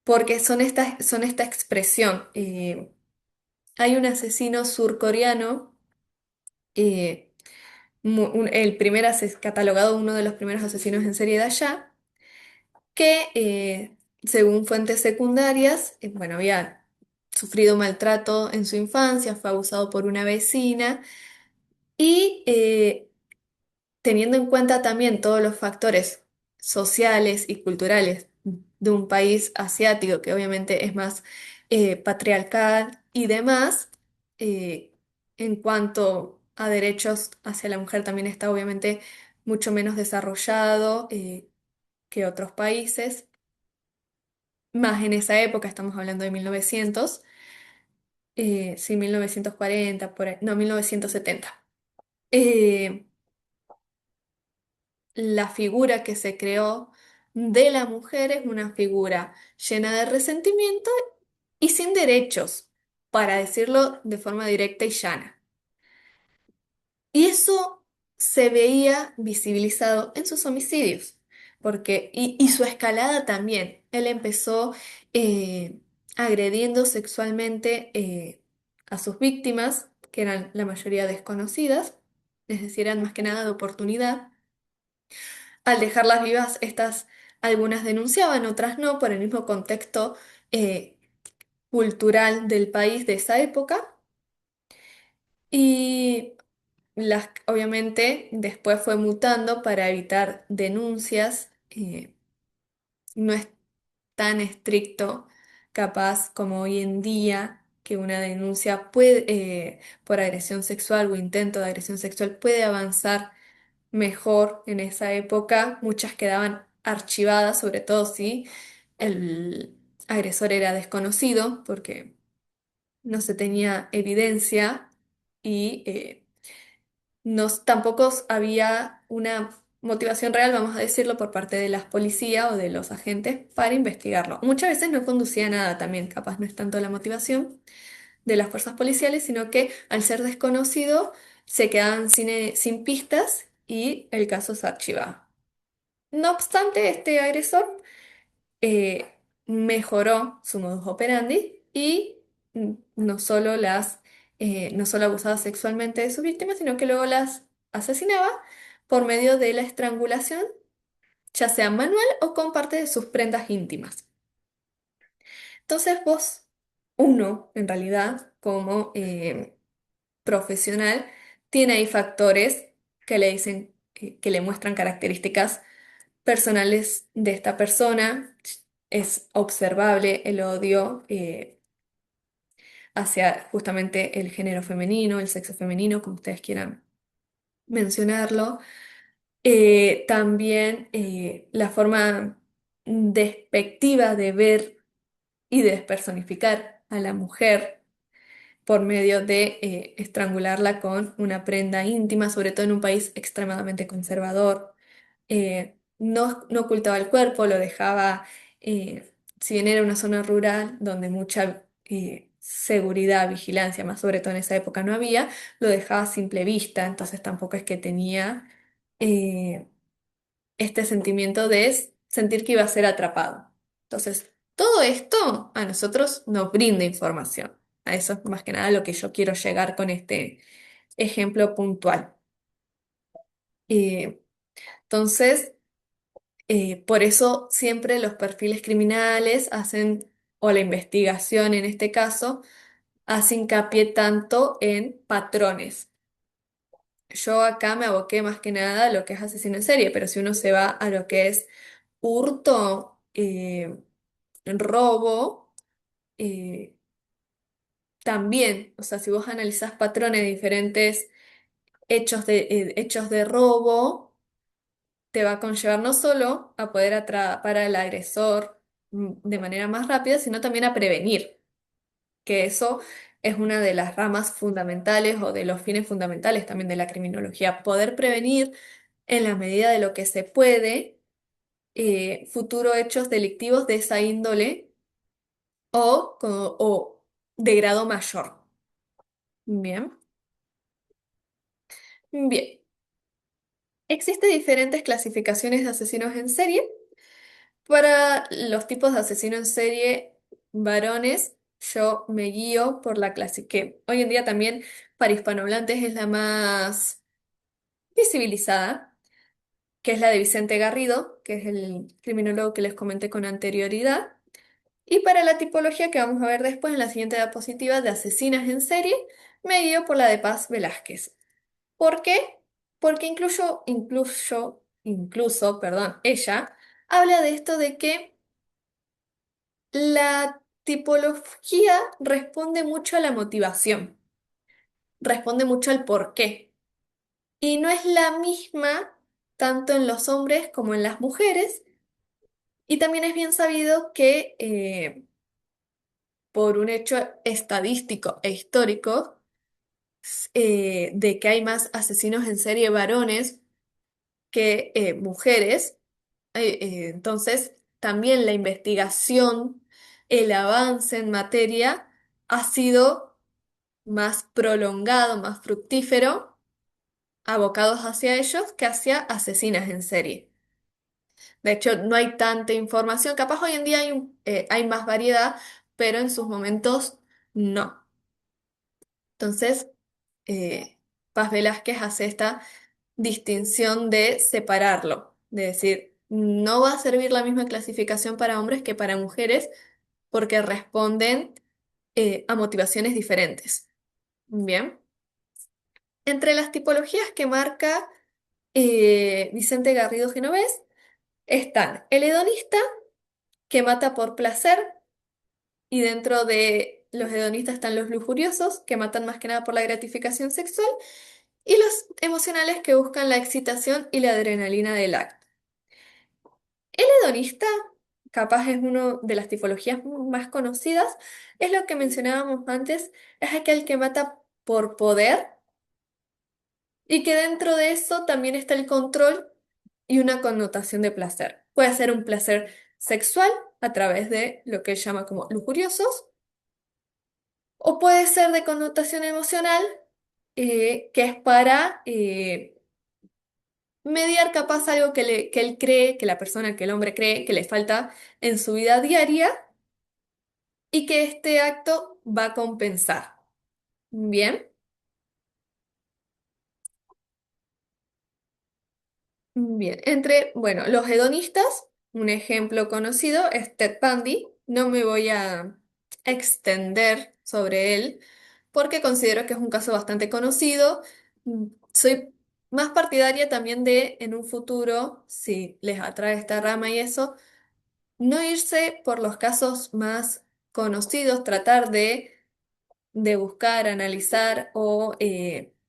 porque son esta expresión. Hay un asesino surcoreano, eh, el catalogado uno de los primeros asesinos en serie de allá, que según fuentes secundarias, bueno, había sufrido maltrato en su infancia, fue abusado por una vecina y teniendo en cuenta también todos los factores sociales y culturales de un país asiático que obviamente es más patriarcal y demás, eh, en cuanto a derechos hacia la mujer también está obviamente mucho menos desarrollado que otros países, más en esa época, estamos hablando de 1900, sí, 1940, por ahí, no, 1970. Eh, la figura que se creó de la mujer es una figura llena de resentimiento y sin derechos, para decirlo de forma directa y llana. Y eso se veía visibilizado en sus homicidios, y su escalada también. Él empezó eh, agrediendo sexualmente a sus víctimas, que eran la mayoría desconocidas, es decir, eran más que nada de oportunidad. Al dejarlas vivas, estas algunas denunciaban, otras no, por el mismo contexto eh, cultural del país de esa época. Y obviamente después fue mutando para evitar denuncias. No es tan estricto, capaz como hoy en día, que una denuncia por agresión sexual o intento de agresión sexual puede avanzar mejor en esa época. Muchas quedaban archivadas, sobre todo si el agresor era desconocido, porque no se tenía evidencia y tampoco había una motivación real, vamos a decirlo, por parte de las policías o de los agentes para investigarlo. Muchas veces no conducía a nada también, capaz no es tanto la motivación de las fuerzas policiales, sino que al ser desconocido se quedaban sin pistas y el caso se archivaba. No obstante, este agresor eh, mejoró su modus operandi y no solo abusaba sexualmente de sus víctimas, sino que luego las asesinaba por medio de la estrangulación, ya sea manual o con parte de sus prendas íntimas. Entonces uno, en realidad, como profesional, tiene ahí factores que le dicen, que le muestran características personales de esta persona. Es observable el odio hacia justamente el género femenino, el sexo femenino, como ustedes quieran mencionarlo. También la forma despectiva de ver y de despersonificar a la mujer por medio de estrangularla con una prenda íntima, sobre todo en un país extremadamente conservador. No ocultaba el cuerpo, lo dejaba, si bien era una zona rural donde mucha seguridad, vigilancia, más sobre todo en esa época no había, lo dejaba a simple vista, entonces tampoco es que tenía eh, este sentimiento de sentir que iba a ser atrapado. Entonces, todo esto a nosotros nos brinda información. A eso es más que nada lo que yo quiero llegar con este ejemplo puntual. Eh, entonces, por eso siempre los perfiles criminales hacen, o la investigación en este caso, hace hincapié tanto en patrones. Yo acá me aboqué más que nada a lo que es asesino en serie, pero si uno se va a lo que es hurto, robo, eh, también, o sea, si vos analizás patrones de diferentes hechos de robo, te va a conllevar no solo a poder atrapar al agresor de manera más rápida, sino también a prevenir, que eso es una de las ramas fundamentales o de los fines fundamentales también de la criminología, poder prevenir en la medida de lo que se puede futuros hechos delictivos de esa índole o de grado mayor. Bien, bien. Existen diferentes clasificaciones de asesinos en serie. Para los tipos de asesino en serie varones, yo me guío por la clase que hoy en día también para hispanohablantes es la más visibilizada, que es la de Vicente Garrido, que es el criminólogo que les comenté con anterioridad. Y para la tipología que vamos a ver después en la siguiente diapositiva de asesinas en serie, me guío por la de Paz Velázquez. ¿Por qué? Porque perdón, ella habla de esto de que la tipología responde mucho a la motivación, responde mucho al por qué. Y no es la misma tanto en los hombres como en las mujeres. Y también es bien sabido que por un hecho estadístico e histórico, de que hay más asesinos en serie varones que mujeres, entonces también la investigación, el avance en materia ha sido más prolongado, más fructífero, abocados hacia ellos que hacia asesinas en serie. De hecho, no hay tanta información, capaz hoy en día hay más variedad, pero en sus momentos no. Entonces, Paz Velázquez hace esta distinción de separarlo, de decir, no va a servir la misma clasificación para hombres que para mujeres porque responden a motivaciones diferentes. Bien. Entre las tipologías que marca Vicente Garrido Genovés están el hedonista, que mata por placer, y dentro de los hedonistas están los lujuriosos, que matan más que nada por la gratificación sexual, y los emocionales que buscan la excitación y la adrenalina del acto. El hedonista, capaz es una de las tipologías más conocidas, es lo que mencionábamos antes, es aquel que mata por poder y que dentro de eso también está el control y una connotación de placer. Puede ser un placer sexual a través de lo que él llama como lujuriosos, o puede ser de connotación emocional, que es para mediar capaz algo que él cree, que la persona, que el hombre cree que le falta en su vida diaria y que este acto va a compensar. Bien. Bien, entre, bueno, los hedonistas, un ejemplo conocido es Ted Bundy. No me voy a extender sobre él porque considero que es un caso bastante conocido. Soy más partidaria también de, en un futuro, si les atrae esta rama y eso, no irse por los casos más conocidos, tratar de buscar, analizar o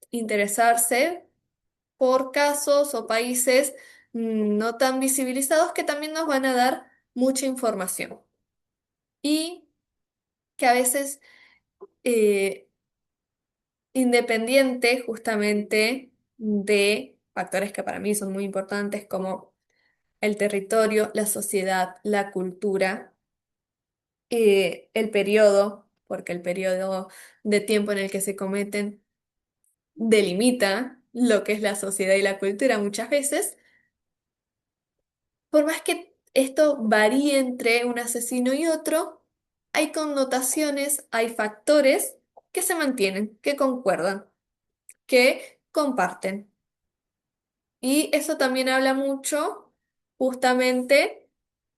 interesarse por casos o países no tan visibilizados que también nos van a dar mucha información y que a veces, eh, independiente justamente de factores que para mí son muy importantes como el territorio, la sociedad, la cultura, el periodo, porque el periodo de tiempo en el que se cometen delimita lo que es la sociedad y la cultura muchas veces. Por más que esto varíe entre un asesino y otro, hay connotaciones, hay factores que se mantienen, que concuerdan, que comparten. Y eso también habla mucho, justamente,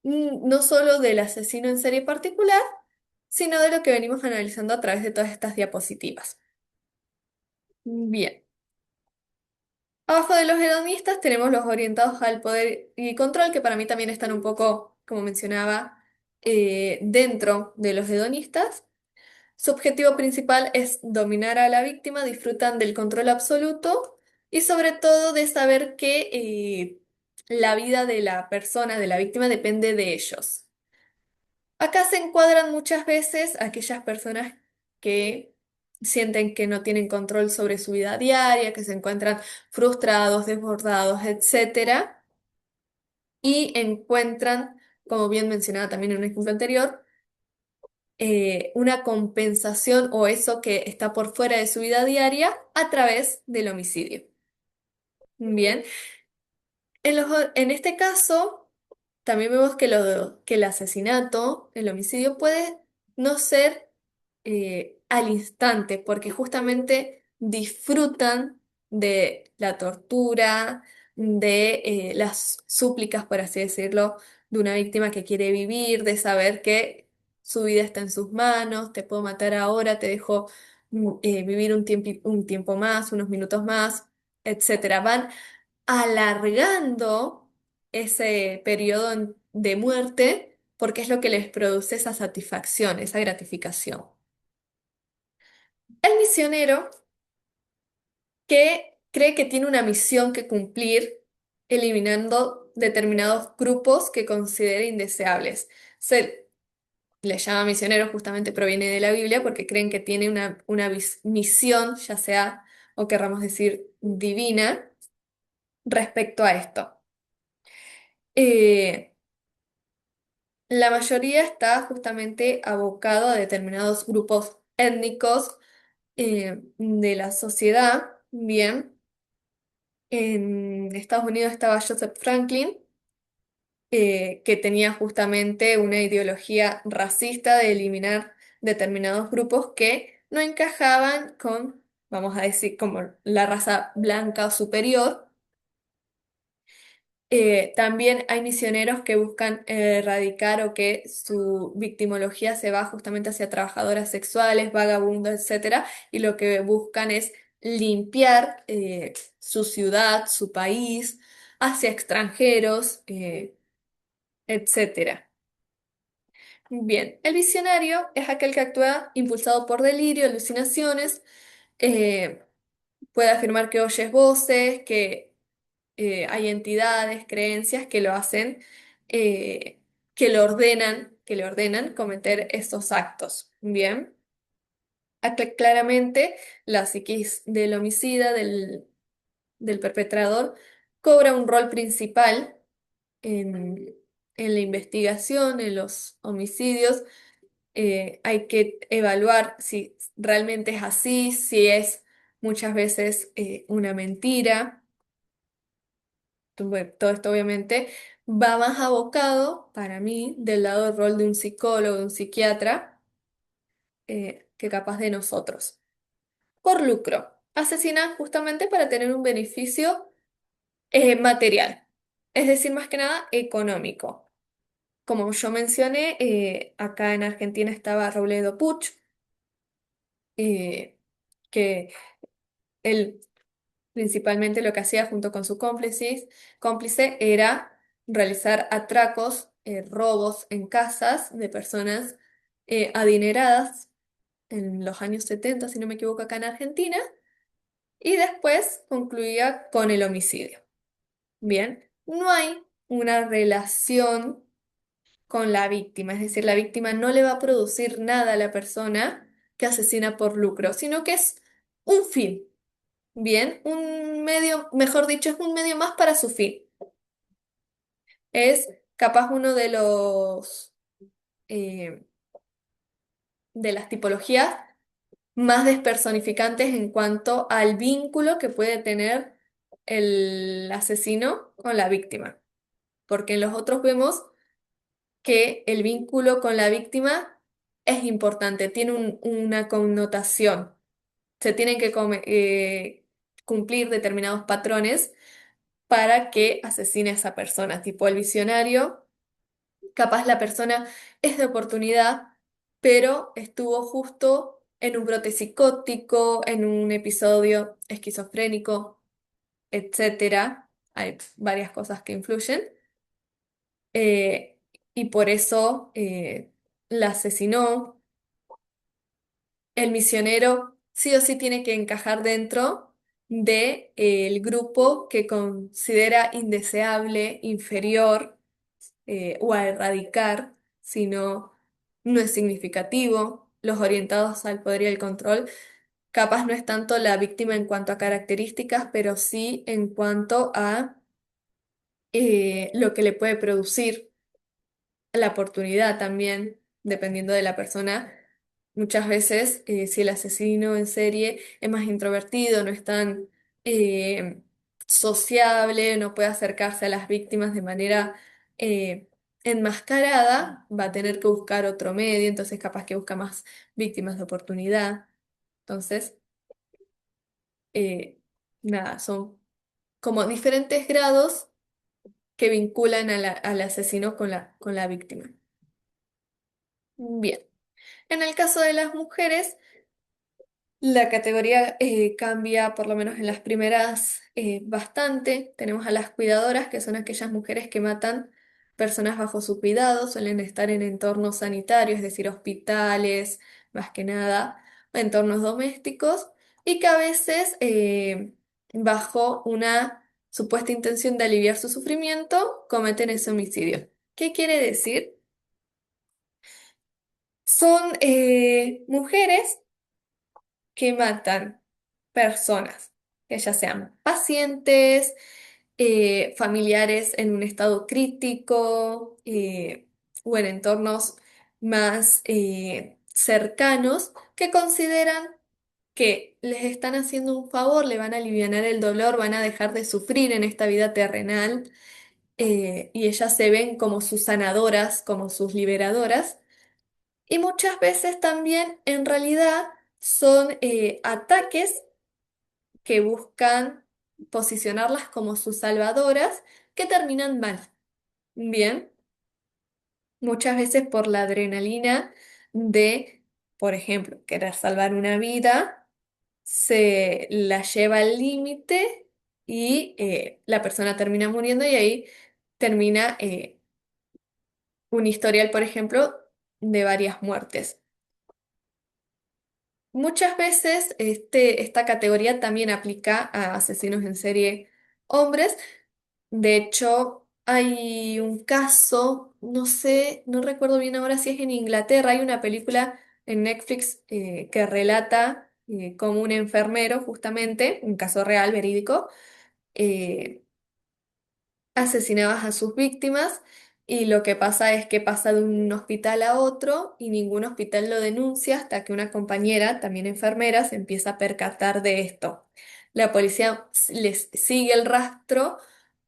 no solo del asesino en serie particular, sino de lo que venimos analizando a través de todas estas diapositivas. Bien. Abajo de los hedonistas tenemos los orientados al poder y control, que para mí también están un poco, como mencionaba, dentro de los hedonistas. Su objetivo principal es dominar a la víctima, disfrutan del control absoluto y sobre todo de saber que la vida de la persona, de la víctima, depende de ellos. Acá se encuadran muchas veces aquellas personas que sienten que no tienen control sobre su vida diaria, que se encuentran frustrados, desbordados, etcétera, y encuentran, como bien mencionaba también en un ejemplo anterior, una compensación o eso que está por fuera de su vida diaria a través del homicidio. Bien, en este caso, también vemos que el asesinato, el homicidio puede no ser al instante, porque justamente disfrutan de la tortura, de las súplicas, por así decirlo, de una víctima que quiere vivir, de saber que su vida está en sus manos, te puedo matar ahora, te dejo vivir un tiempo más, unos minutos más, etcétera. Van alargando ese periodo de muerte porque es lo que les produce esa satisfacción, esa gratificación. El misionero que cree que tiene una misión que cumplir eliminando determinados grupos que considera indeseables. Se le llama misionero, justamente proviene de la Biblia porque creen que tiene una misión, ya sea, o querramos decir, divina, respecto a esto. Eh, La mayoría está justamente abocado a determinados grupos étnicos de la sociedad. Bien, en Estados Unidos estaba Joseph Franklin, que tenía justamente una ideología racista de eliminar determinados grupos que no encajaban con, vamos a decir, como la raza blanca o superior. También hay misioneros que buscan erradicar o que su victimología se va justamente hacia trabajadoras sexuales, vagabundos, etcétera, y lo que buscan es limpiar su ciudad, su país, hacia extranjeros, etcétera. Bien, el visionario es aquel que actúa impulsado por delirio, alucinaciones, eh, puede afirmar que oyes voces, que hay entidades, creencias que lo hacen, eh, que le ordenan cometer estos actos. Bien, claramente la psiquis del homicida, del perpetrador, cobra un rol principal en la investigación, en los homicidios. Hay que evaluar si realmente es así, si es muchas veces una mentira. Bueno, todo esto obviamente va más abocado para mí del lado del rol de un psicólogo, de un psiquiatra, que capaz de nosotros. Por lucro. Asesinan justamente para tener un beneficio material, es decir, más que nada económico. Como yo mencioné, acá en Argentina estaba Robledo Puch, eh, que él principalmente lo que hacía junto con su cómplice era realizar atracos, robos en casas de personas adineradas en los años 70, si no me equivoco, acá en Argentina, y después concluía con el homicidio. Bien, no hay una relación con la víctima, es decir, la víctima no le va a producir nada a la persona que asesina por lucro, sino que es un fin. Bien, un medio, mejor dicho, es un medio más para su fin. Es capaz uno eh, de las tipologías más despersonificantes en cuanto al vínculo que puede tener el asesino con la víctima. Porque en los otros vemos que el vínculo con la víctima es importante, tiene una connotación. Se tienen que cumplir determinados patrones para que asesine a esa persona, tipo el visionario, capaz la persona es de oportunidad, pero estuvo justo en un brote psicótico, en un episodio esquizofrénico, etcétera. Hay varias cosas que influyen. eh, y por eso la asesinó. El misionero sí o sí tiene que encajar dentro de, el grupo que considera indeseable, inferior, o a erradicar, si no es significativo. Los orientados al poder y al control, capaz no es tanto la víctima en cuanto a características, pero sí en cuanto a lo que le puede producir la oportunidad también, dependiendo de la persona. Muchas veces, si el asesino en serie es más introvertido, no es tan eh, sociable, no puede acercarse a las víctimas de manera eh, enmascarada, va a tener que buscar otro medio, entonces capaz que busca más víctimas de oportunidad. Entonces, eh, nada, son como diferentes grados que vinculan al asesino con la víctima. Bien. En el caso de las mujeres, la categoría cambia, por lo menos en las primeras, bastante. Tenemos a las cuidadoras, que son aquellas mujeres que matan personas bajo su cuidado, suelen estar en entornos sanitarios, es decir, hospitales, más que nada, o entornos domésticos, y que a veces, bajo una supuesta intención de aliviar su sufrimiento, cometen ese homicidio. ¿Qué quiere decir? Son mujeres que matan personas, que ya sean pacientes, familiares en un estado crítico, o en entornos más cercanos, que consideran que les están haciendo un favor, le van a alivianar el dolor, van a dejar de sufrir en esta vida terrenal, y ellas se ven como sus sanadoras, como sus liberadoras. Y muchas veces también en realidad son ataques que buscan posicionarlas como sus salvadoras, que terminan mal. Bien, muchas veces por la adrenalina de, por ejemplo, querer salvar una vida, se la lleva al límite y la persona termina muriendo, y ahí termina un historial, por ejemplo, de varias muertes. Muchas veces esta categoría también aplica a asesinos en serie hombres. De hecho, hay un caso, no sé, no recuerdo bien ahora si es en Inglaterra, hay una película en Netflix que relata cómo un enfermero, justamente, un caso real, verídico, eh, asesinaba a sus víctimas, y lo que pasa es que pasa de un hospital a otro y ningún hospital lo denuncia hasta que una compañera, también enfermera, se empieza a percatar de esto. La policía les sigue el rastro,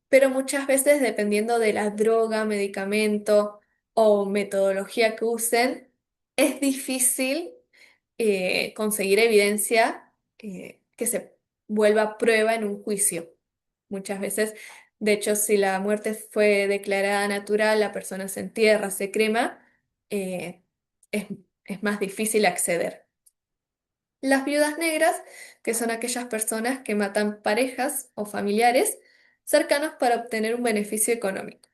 pero muchas veces, dependiendo de la droga, medicamento o metodología que usen, es difícil conseguir evidencia que se vuelva prueba en un juicio. Muchas veces, de hecho, si la muerte fue declarada natural, la persona se entierra, se crema, eh, es, es más difícil acceder. Las viudas negras, que son aquellas personas que matan parejas o familiares cercanos para obtener un beneficio económico.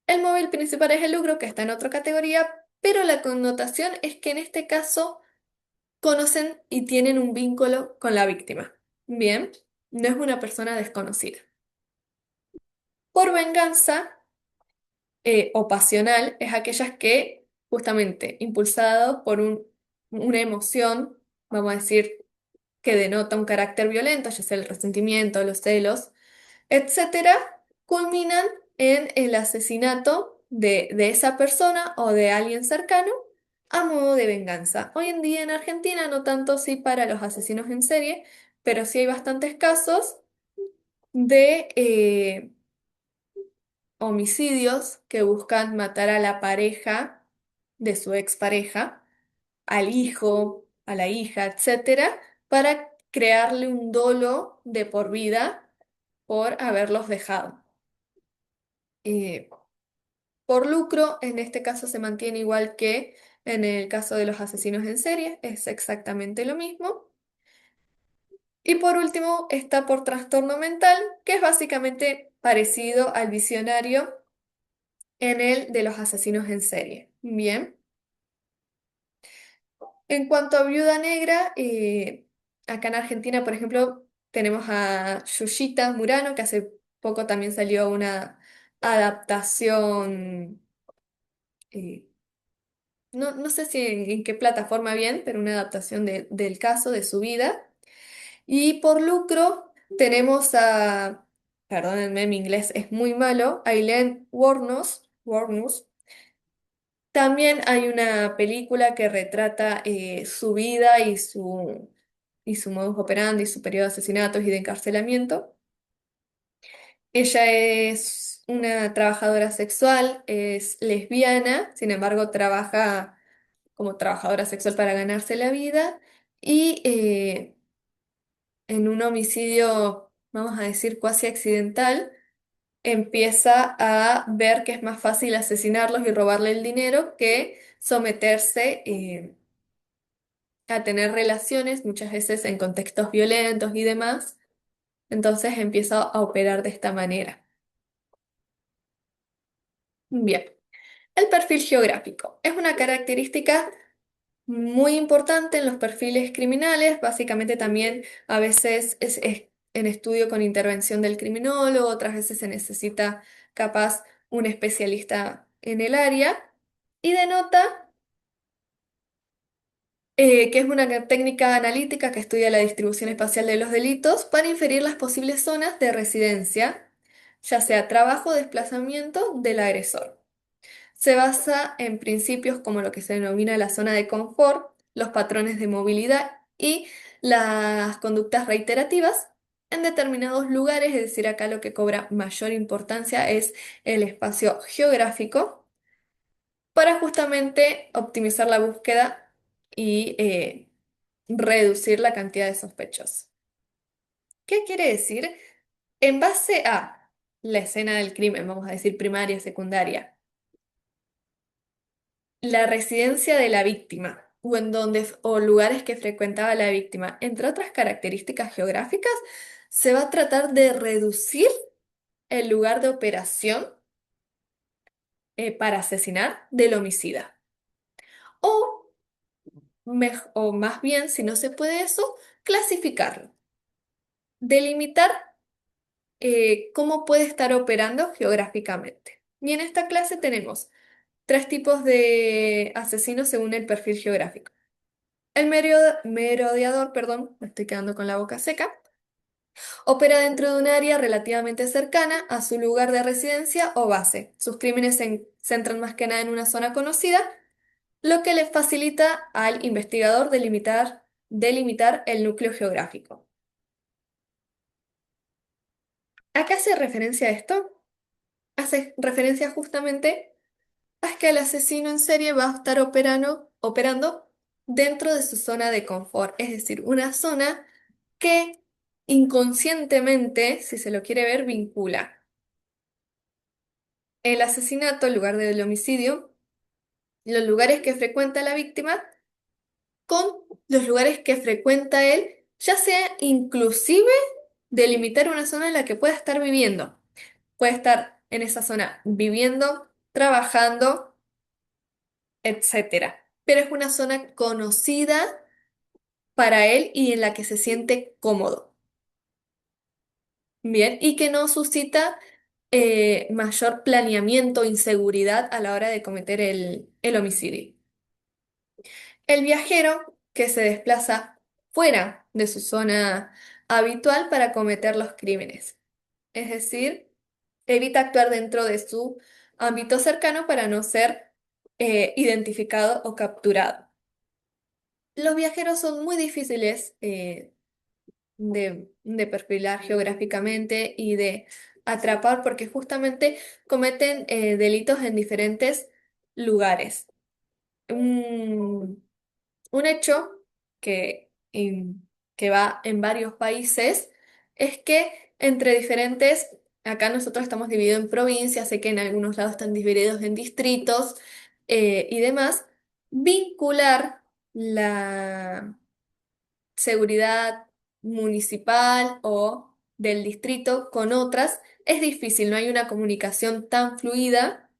El móvil principal es el lucro, que está en otra categoría, pero la connotación es que en este caso conocen y tienen un vínculo con la víctima. Bien, no es una persona desconocida. Por venganza, o pasional, es aquellas que, justamente, impulsado por una emoción, vamos a decir, que denota un carácter violento, ya sea el resentimiento, los celos, etcétera, culminan en el asesinato de esa persona o de alguien cercano a modo de venganza. Hoy en día en Argentina, no tanto sí para los asesinos en serie, pero sí hay bastantes casos de homicidios que buscan matar a la pareja de su expareja, al hijo, a la hija, etcétera, para crearle un dolo de por vida por haberlos dejado. Eh, por lucro, en este caso se mantiene igual que En el caso de los asesinos en serie es exactamente lo mismo. Y por último está por trastorno mental, que es básicamente parecido al visionario en el de los asesinos en serie. Bien. En cuanto a Viuda Negra, acá en Argentina, por ejemplo, tenemos a Yushita Murano, que hace poco también salió una adaptación, eh, no sé si en qué plataforma bien, pero una adaptación del caso, de su vida. Y por lucro tenemos a, perdónenme, mi inglés es muy malo, Aileen Wuornos. También hay una película que retrata su vida y su modus operandi, su periodo de asesinatos y de encarcelamiento. Ella es una trabajadora sexual, es lesbiana, sin embargo trabaja como trabajadora sexual para ganarse la vida y en un homicidio, vamos a decir, cuasi accidental, empieza a ver que es más fácil asesinarlos y robarle el dinero que someterse a tener relaciones, muchas veces en contextos violentos y demás. Entonces empieza a operar de esta manera. Bien, el perfil geográfico es una característica muy importante en los perfiles criminales. Básicamente también a veces es en estudio con intervención del criminólogo, otras veces se necesita capaz un especialista en el área y denota que es una técnica analítica que estudia la distribución espacial de los delitos para inferir las posibles zonas de residencia, ya sea trabajo o desplazamiento del agresor. Se basa en principios como lo que se denomina la zona de confort, los patrones de movilidad y las conductas reiterativas en determinados lugares, es decir, acá lo que cobra mayor importancia es el espacio geográfico para justamente optimizar la búsqueda y reducir la cantidad de sospechosos. ¿Qué quiere decir? En base a la escena del crimen, vamos a decir primaria, secundaria, la residencia de la víctima o en donde o lugares que frecuentaba la víctima, entre otras características geográficas, se va a tratar de reducir el lugar de operación para asesinar del homicida. O, o más bien, si no se puede eso, clasificarlo. Delimitar cómo puede estar operando geográficamente. Y en esta clase tenemos tres tipos de asesinos según el perfil geográfico. El merodeador, perdón, me estoy quedando con la boca seca, opera dentro de un área relativamente cercana a su lugar de residencia o base. Sus crímenes se centran más que nada en una zona conocida, lo que le facilita al investigador delimitar el núcleo geográfico. ¿A qué hace referencia esto? Hace referencia justamente a que el asesino en serie va a estar operando dentro de su zona de confort, es decir, una zona que inconscientemente, si se lo quiere ver, vincula el asesinato, el lugar del homicidio, los lugares que frecuenta la víctima con los lugares que frecuenta él, ya sea inclusive delimitar una zona en la que pueda estar viviendo. Puede estar en esa zona viviendo, trabajando, etcétera. Pero es una zona conocida para él y en la que se siente cómodo. Bien, y que no suscita mayor planeamiento o inseguridad a la hora de cometer el homicidio. El viajero que se desplaza fuera de su zona habitual para cometer los crímenes. Es decir, evita actuar dentro de su ámbito cercano para no ser identificado o capturado. Los viajeros son muy difíciles de perfilar geográficamente y de atrapar porque justamente cometen delitos en diferentes lugares. Un, un hecho que va en varios países es que entre diferentes, acá nosotros estamos divididos en provincias, sé que en algunos lados están divididos en distritos y demás, vincular la seguridad municipal o del distrito con otras es difícil, no hay una comunicación tan fluida.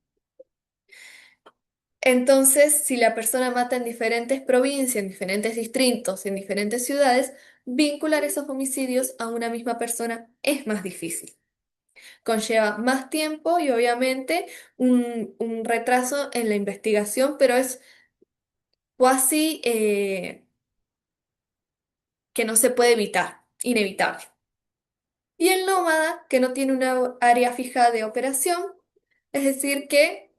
Entonces, si la persona mata en diferentes provincias, en diferentes distritos, en diferentes ciudades, vincular esos homicidios a una misma persona es más difícil. Conlleva más tiempo y obviamente un retraso en la investigación, pero es casi que no se puede evitar, inevitable. Y el nómada, que no tiene una área fija de operación, es decir, que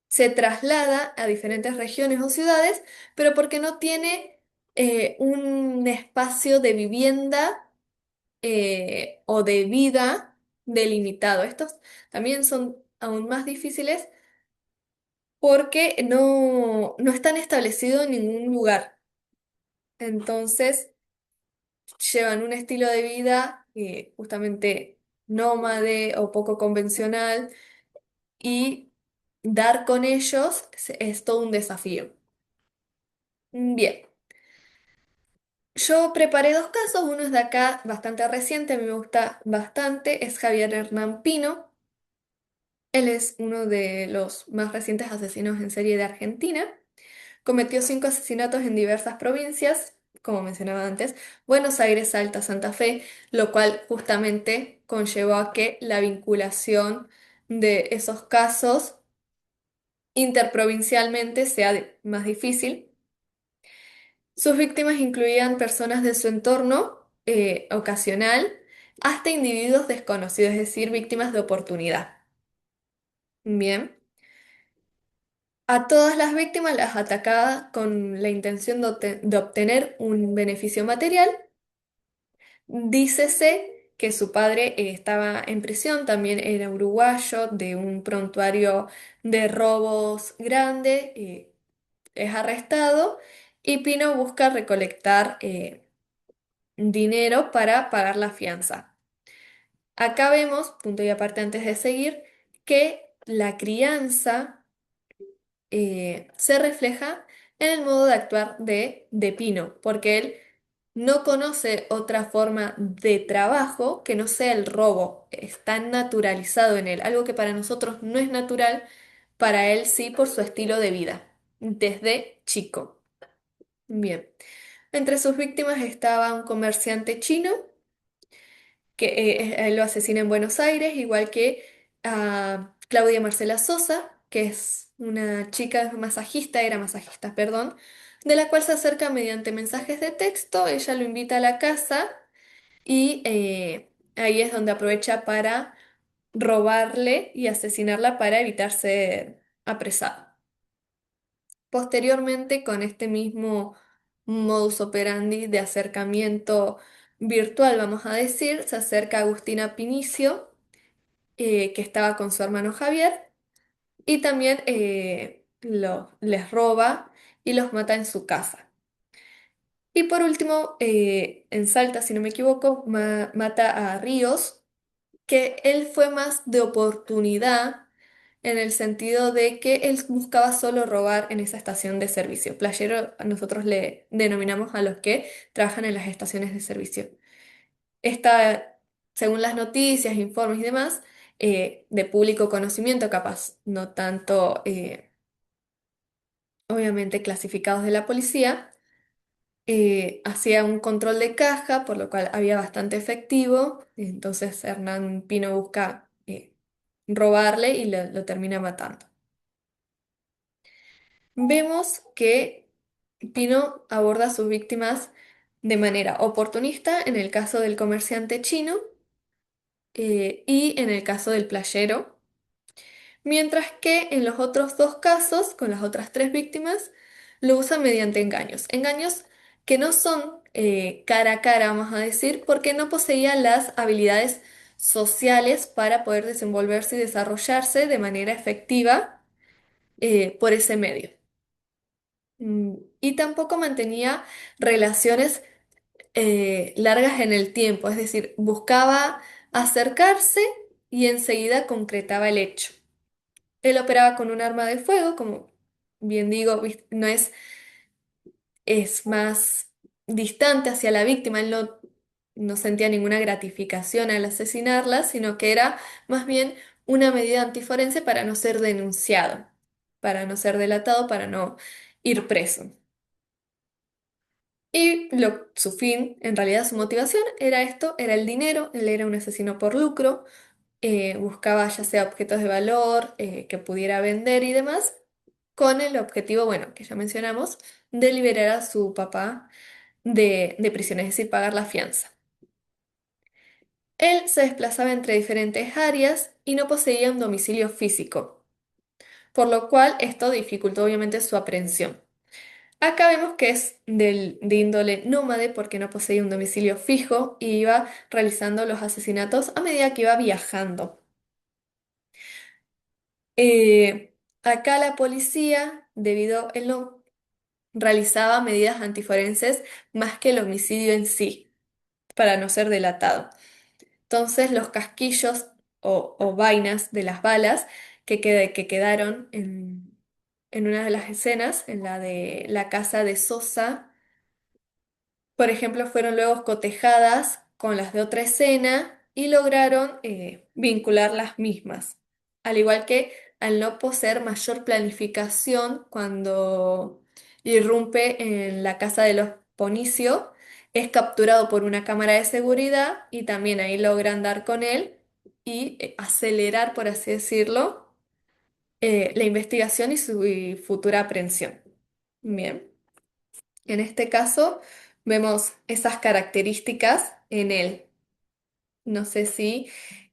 se traslada a diferentes regiones o ciudades, pero porque no tiene un espacio de vivienda o de vida delimitado. Estos también son aún más difíciles porque no están establecidos en ningún lugar. Entonces, llevan un estilo de vida justamente nómade o poco convencional y dar con ellos es todo un desafío. Bien, yo preparé dos casos, uno es de acá bastante reciente, a mí me gusta bastante, es Javier Hernán Pino. Él es uno de los más recientes asesinos en serie de Argentina. Cometió 5 asesinatos en diversas provincias, como mencionaba antes, Buenos Aires, Salta, Santa Fe, lo cual justamente conllevó a que la vinculación de esos casos interprovincialmente sea más difícil. Sus víctimas incluían personas de su entorno ocasional hasta individuos desconocidos, es decir, víctimas de oportunidad. Bien. A todas las víctimas las atacaba con la intención de obtener un beneficio material. Dícese que su padre estaba en prisión, también era uruguayo, de un prontuario de robos grande, es arrestado y Pino busca recolectar dinero para pagar la fianza. Acá vemos, punto y aparte antes de seguir, que la crianza se refleja en el modo de actuar de Pino, porque él no conoce otra forma de trabajo que no sea el robo. Está naturalizado en él, algo que para nosotros no es natural, para él sí por su estilo de vida, desde chico. Bien, entre sus víctimas estaba un comerciante chino que él lo asesina en Buenos Aires, igual que a Claudia Marcela Sosa, que es una chica masajista, era masajista, perdón, de la cual se acerca mediante mensajes de texto, ella lo invita a la casa y ahí es donde aprovecha para robarle y asesinarla para evitar ser apresado. Posteriormente, con este mismo modus operandi de acercamiento virtual, vamos a decir, se acerca Agustina Pinicio, que estaba con su hermano Javier, y también les roba y los mata en su casa. Y por último, en Salta, si no me equivoco, mata a Ríos, que él fue más de oportunidad en el sentido de que él buscaba solo robar en esa estación de servicio. Playero, nosotros le denominamos a los que trabajan en las estaciones de servicio. Esta, según las noticias, informes y demás, de público conocimiento, capaz, no tanto, obviamente, clasificados de la policía, hacía un control de caja, por lo cual había bastante efectivo. Entonces Hernán Pino busca robarle y lo termina matando. Vemos que Pino aborda a sus víctimas de manera oportunista en el caso del comerciante chino y en el caso del playero, mientras que en los otros dos casos, con las otras tres víctimas, lo usa mediante engaños. Engaños que no son cara a cara, vamos a decir, porque no poseía las habilidades sociales para poder desenvolverse y desarrollarse de manera efectiva por ese medio. Y tampoco mantenía relaciones largas en el tiempo, es decir, buscaba acercarse y enseguida concretaba el hecho. Él operaba con un arma de fuego, como bien digo, no es, es más distante hacia la víctima, él no sentía ninguna gratificación al asesinarla, sino que era más bien una medida antiforense para no ser denunciado, para no ser delatado, para no ir preso. Y su fin, en realidad su motivación era esto, era el dinero, él era un asesino por lucro, buscaba ya sea objetos de valor que pudiera vender y demás, con el objetivo, bueno, que ya mencionamos, de liberar a su papá de prisión, es decir, pagar la fianza. Él se desplazaba entre diferentes áreas y no poseía un domicilio físico, por lo cual esto dificultó obviamente su aprehensión. Acá vemos que es de índole nómade porque no poseía un domicilio fijo y iba realizando los asesinatos a medida que iba viajando. Acá la policía, debido él no realizaba medidas antiforenses más que el homicidio en sí, para no ser delatado. Entonces los casquillos o vainas de las balas que quedaron en una de las escenas, en la de la casa de Sosa, por ejemplo, fueron luego cotejadas con las de otra escena y lograron vincular las mismas. Al igual que al no poseer mayor planificación cuando irrumpe en la casa de los Ponicio, es capturado por una cámara de seguridad y también ahí logran dar con él y acelerar, por así decirlo, la investigación y su futura aprehensión. Bien. En este caso, vemos esas características en él. No sé si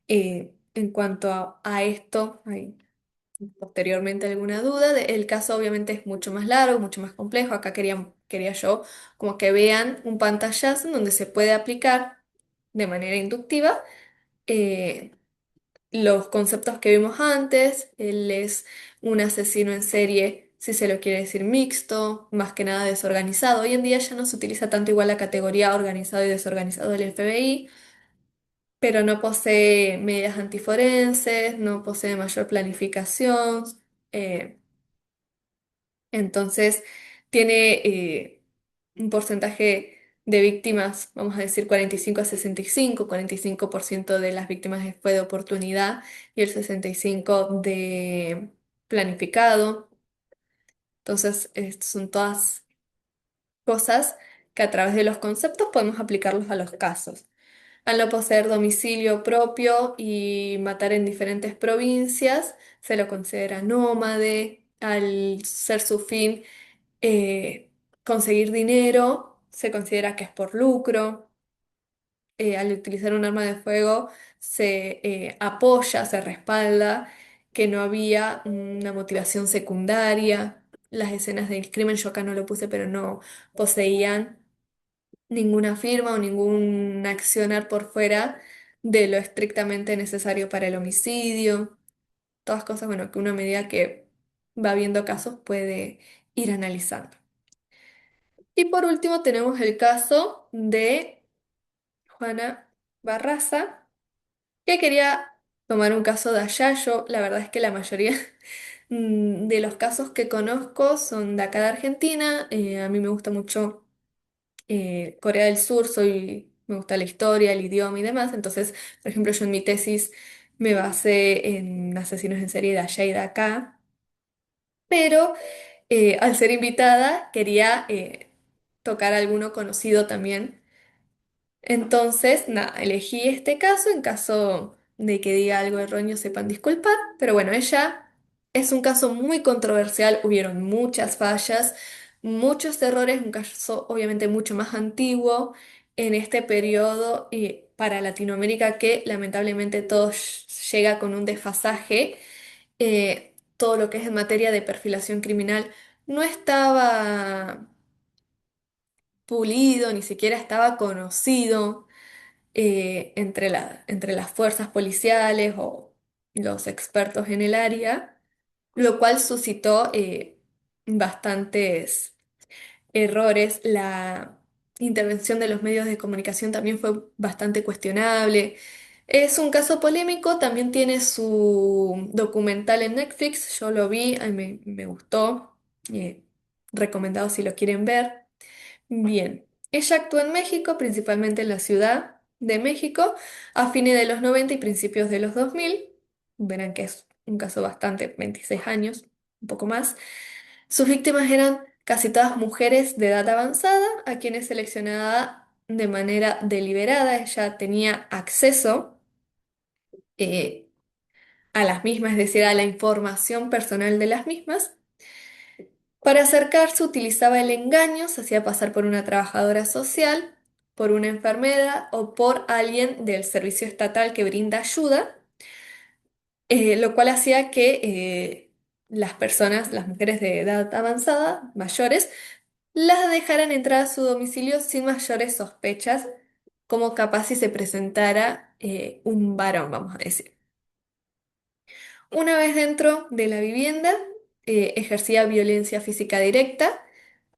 en cuanto a esto hay posteriormente alguna duda. El caso obviamente es mucho más largo, mucho más complejo. Acá quería yo como que vean un pantallazo en donde se puede aplicar de manera inductiva eh, los conceptos que vimos antes. Él es un asesino en serie, si se lo quiere decir mixto, más que nada desorganizado. Hoy en día ya no se utiliza tanto igual la categoría organizado y desorganizado del FBI, pero no posee medidas antiforenses, no posee mayor planificación. eh, entonces, tiene un porcentaje de víctimas, vamos a decir 45 a 65, 45% de las víctimas fue de oportunidad y el 65% de planificado. Entonces, estas son todas cosas que a través de los conceptos podemos aplicarlos a los casos. Al no poseer domicilio propio y matar en diferentes provincias, se lo considera nómade. Al ser su fin conseguir dinero, se considera que es por lucro. Al utilizar un arma de fuego, se apoya, se respalda que no había una motivación secundaria. Las escenas del crimen, yo acá no lo puse, pero no poseían ninguna firma o ningún accionar por fuera de lo estrictamente necesario para el homicidio. Todas cosas, bueno, que una medida que va viendo casos puede ir analizando. Y por último tenemos el caso de Juana Barraza, que quería tomar un caso de allá. Yo, la verdad es que la mayoría de los casos que conozco son de acá de Argentina. A mí me gusta mucho Corea del Sur, me gusta la historia, el idioma y demás. Entonces, por ejemplo, yo en mi tesis me basé en asesinos en serie de allá y de acá. Pero al ser invitada quería tocar alguno conocido también. Entonces, nada, elegí este caso. En caso de que diga algo erróneo, sepan disculpar. Pero bueno, ella es un caso muy controversial. Hubieron muchas fallas, muchos errores. Un caso obviamente mucho más antiguo en este periodo para Latinoamérica que lamentablemente todo llega con un desfasaje. Todo lo que es en materia de perfilación criminal no estaba pulido, ni siquiera estaba conocido entre las fuerzas policiales o los expertos en el área, lo cual suscitó bastantes errores. La intervención de los medios de comunicación también fue bastante cuestionable. Es un caso polémico, también tiene su documental en Netflix, yo lo vi, me gustó. eh, recomendado si lo quieren ver. Bien, ella actuó en México, principalmente en la Ciudad de México, a fines de los 90 y principios de los 2000. Verán que es un caso bastante, 26 años, un poco más. Sus víctimas eran casi todas mujeres de edad avanzada, a quienes seleccionaba de manera deliberada. Ella tenía acceso eh, a las mismas, es decir, a la información personal de las mismas. Para acercarse utilizaba el engaño, se hacía pasar por una trabajadora social, por una enfermera o por alguien del servicio estatal que brinda ayuda, lo cual hacía que las personas, las mujeres de edad avanzada, mayores, las dejaran entrar a su domicilio sin mayores sospechas, como capaz si se presentara un varón, vamos a decir. Una vez dentro de la vivienda, ejercía violencia física directa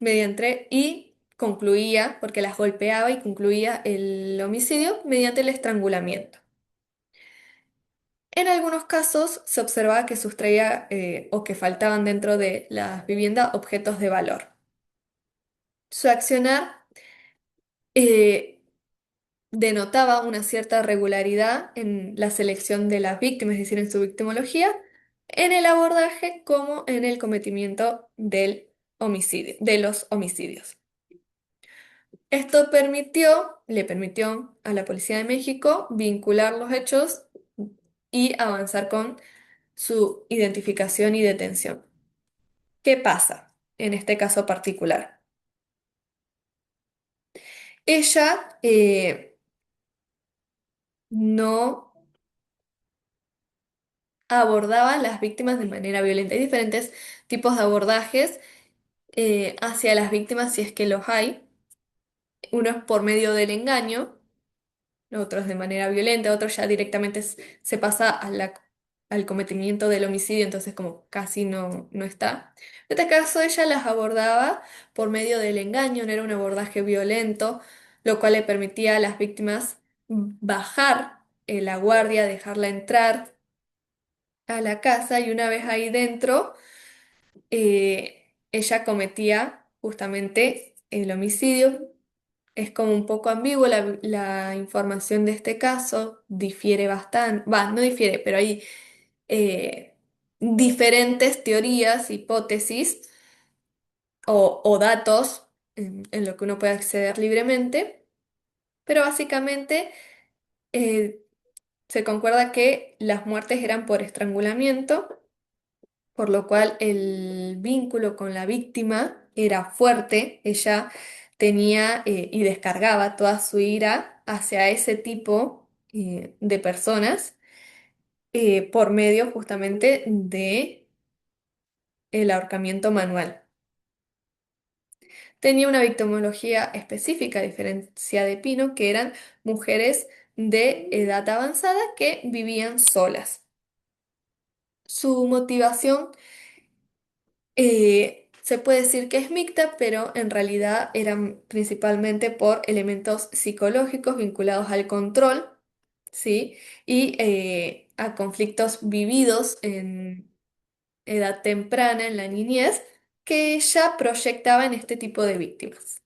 mediante y concluía, porque las golpeaba y concluía el homicidio mediante el estrangulamiento. En algunos casos se observaba que sustraía o que faltaban dentro de la vivienda objetos de valor. Su accionar eh, denotaba una cierta regularidad en la selección de las víctimas, es decir, en su victimología, en el abordaje como en el cometimiento del homicidio, de los homicidios. Esto le permitió a la Policía de México vincular los hechos y avanzar con su identificación y detención. ¿Qué pasa en este caso particular? Ella no abordaba a las víctimas de manera violenta. Hay diferentes tipos de abordajes hacia las víctimas si es que los hay. Uno es por medio del engaño, otros de manera violenta, otros ya directamente se pasa al cometimiento del homicidio, entonces como casi no está. En este caso ella las abordaba por medio del engaño, no era un abordaje violento, lo cual le permitía a las víctimas bajar la guardia, dejarla entrar a la casa y una vez ahí dentro, ella cometía justamente el homicidio. Es como un poco ambiguo la información de este caso, difiere bastante, va, no difiere, pero hay diferentes teorías, hipótesis o datos en lo que uno puede acceder libremente, pero básicamente eh, se concuerda que las muertes eran por estrangulamiento, por lo cual el vínculo con la víctima era fuerte. Ella tenía y descargaba toda su ira hacia ese tipo de personas por medio justamente de el ahorcamiento manual. Tenía una victimología específica, a diferencia de Pino, que eran mujeres de edad avanzada que vivían solas. Su motivación se puede decir que es mixta, pero en realidad eran principalmente por elementos psicológicos vinculados al control, ¿sí? Y a conflictos vividos en edad temprana, en la niñez, que ella proyectaba en este tipo de víctimas.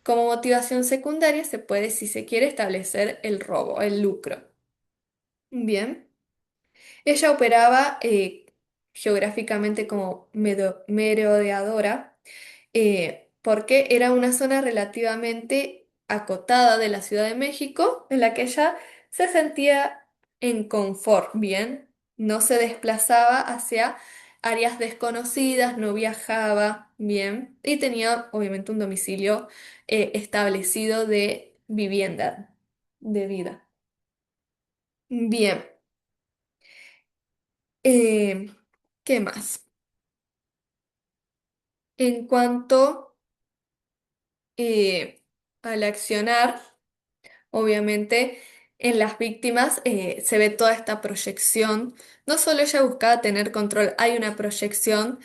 Como motivación secundaria se puede, si se quiere, establecer el robo, el lucro. Bien. Ella operaba geográficamente como merodeadora porque era una zona relativamente acotada de la Ciudad de México en la que ella se sentía en confort, bien, no se desplazaba hacia áreas desconocidas, no viajaba, bien, y tenía obviamente un domicilio establecido de vivienda, de vida. Bien, eh, ¿qué más? En cuanto eh, al accionar, obviamente en las víctimas se ve toda esta proyección. No solo ella buscaba tener control, hay una proyección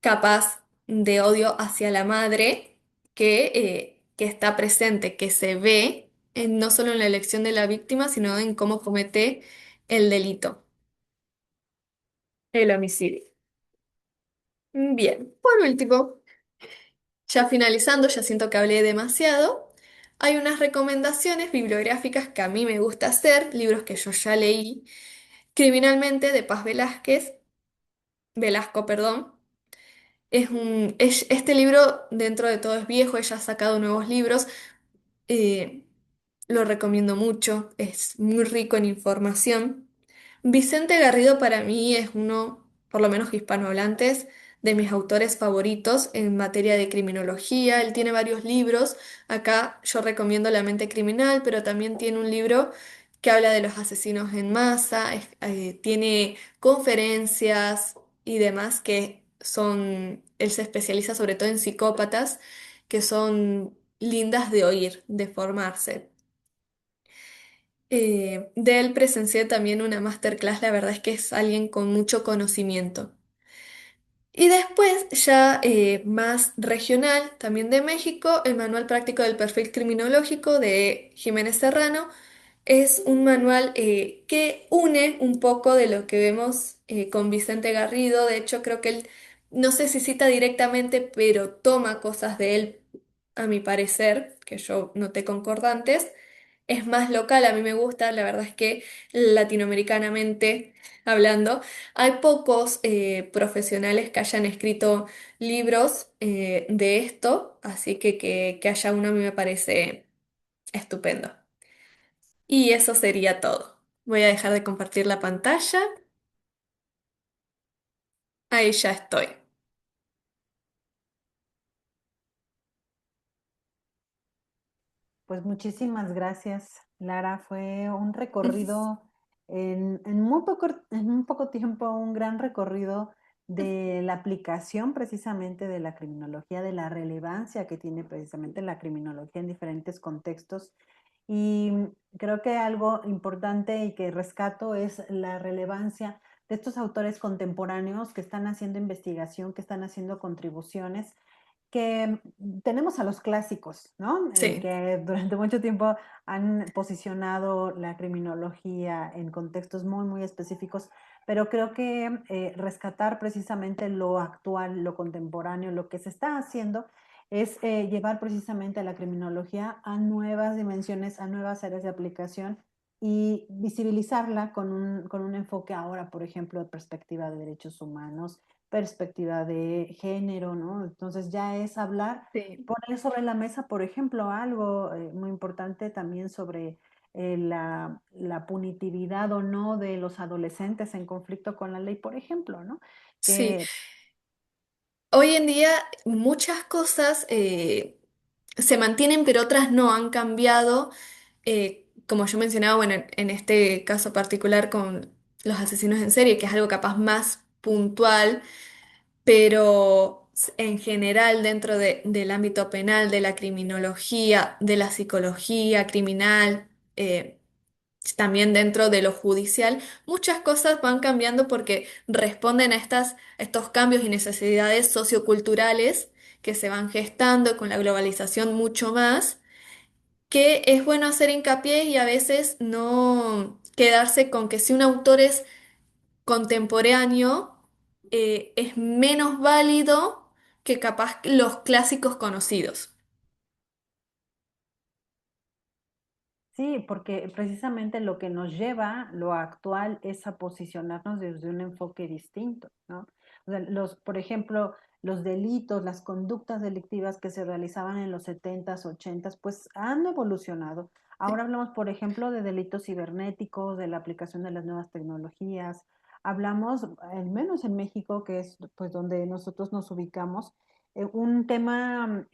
capaz de odio hacia la madre que está presente, que se ve no solo en la elección de la víctima, sino en cómo comete el delito, el homicidio. Bien, por último, ya finalizando, ya siento que hablé demasiado. Hay unas recomendaciones bibliográficas que a mí me gusta hacer, libros que yo ya leí. Criminalmente de Paz Velasco, perdón. Este libro, dentro de todo, es viejo, ella ha sacado nuevos libros. eh, lo recomiendo mucho, es muy rico en información. Vicente Garrido para mí es uno, por lo menos hispanohablantes, de mis autores favoritos en materia de criminología. Él tiene varios libros. Acá yo recomiendo La mente criminal, pero también tiene un libro que habla de los asesinos en masa. Tiene conferencias y demás él se especializa sobre todo en psicópatas, que son lindas de oír, de formarse. De él presencié también una masterclass, la verdad es que es alguien con mucho conocimiento. Y después, ya más regional, también de México, el Manual Práctico del Perfil Criminológico de Jiménez Serrano. Es un manual que une un poco de lo que vemos con Vicente Garrido. De hecho, creo que él, no sé si cita directamente, pero toma cosas de él, a mi parecer, que yo noté concordantes. Es más local, a mí me gusta, la verdad es que latinoamericanamente hablando, hay pocos profesionales que hayan escrito libros de esto, así que haya uno a mí me parece estupendo. Y eso sería todo. Voy a dejar de compartir la pantalla. Ahí ya estoy. Pues muchísimas gracias, Lara. Fue un recorrido en muy poco tiempo, un gran recorrido de la aplicación precisamente de la criminología, de la relevancia que tiene precisamente la criminología en diferentes contextos. Y creo que algo importante y que rescato es la relevancia de estos autores contemporáneos que están haciendo investigación, que están haciendo contribuciones que tenemos a los clásicos, ¿no? Sí, Que durante mucho tiempo han posicionado la criminología en contextos muy, muy específicos, pero creo que rescatar precisamente lo actual, lo contemporáneo, lo que se está haciendo es llevar precisamente a la criminología a nuevas dimensiones, a nuevas áreas de aplicación y visibilizarla con un enfoque ahora, por ejemplo, de perspectiva de derechos humanos, perspectiva de género, ¿no? Entonces ya es hablar, sí, poner sobre la mesa, por ejemplo, algo muy importante también sobre la punitividad o no de los adolescentes en conflicto con la ley, por ejemplo, ¿no? sí. Que Hoy en día muchas cosas se mantienen, pero otras no han cambiado. Como yo mencionaba, bueno, en este caso particular con los asesinos en serie, que es algo capaz más puntual, pero en general dentro del ámbito penal, de la criminología, de la psicología criminal, también dentro de lo judicial, muchas cosas van cambiando porque responden a estos cambios y necesidades socioculturales que se van gestando con la globalización mucho más, que es bueno hacer hincapié y a veces no quedarse con que si un autor es contemporáneo, es menos válido que capaz los clásicos conocidos. sí, porque precisamente lo que nos lleva, lo actual, es a posicionarnos desde un enfoque distinto, ¿no? O sea, por ejemplo, los delitos, las conductas delictivas que se realizaban en los 70s, 80s, pues han evolucionado. Ahora Sí. hablamos, por ejemplo, de delitos cibernéticos, de la aplicación de las nuevas tecnologías. Hablamos, al menos en México, que es pues donde nosotros nos ubicamos, un tema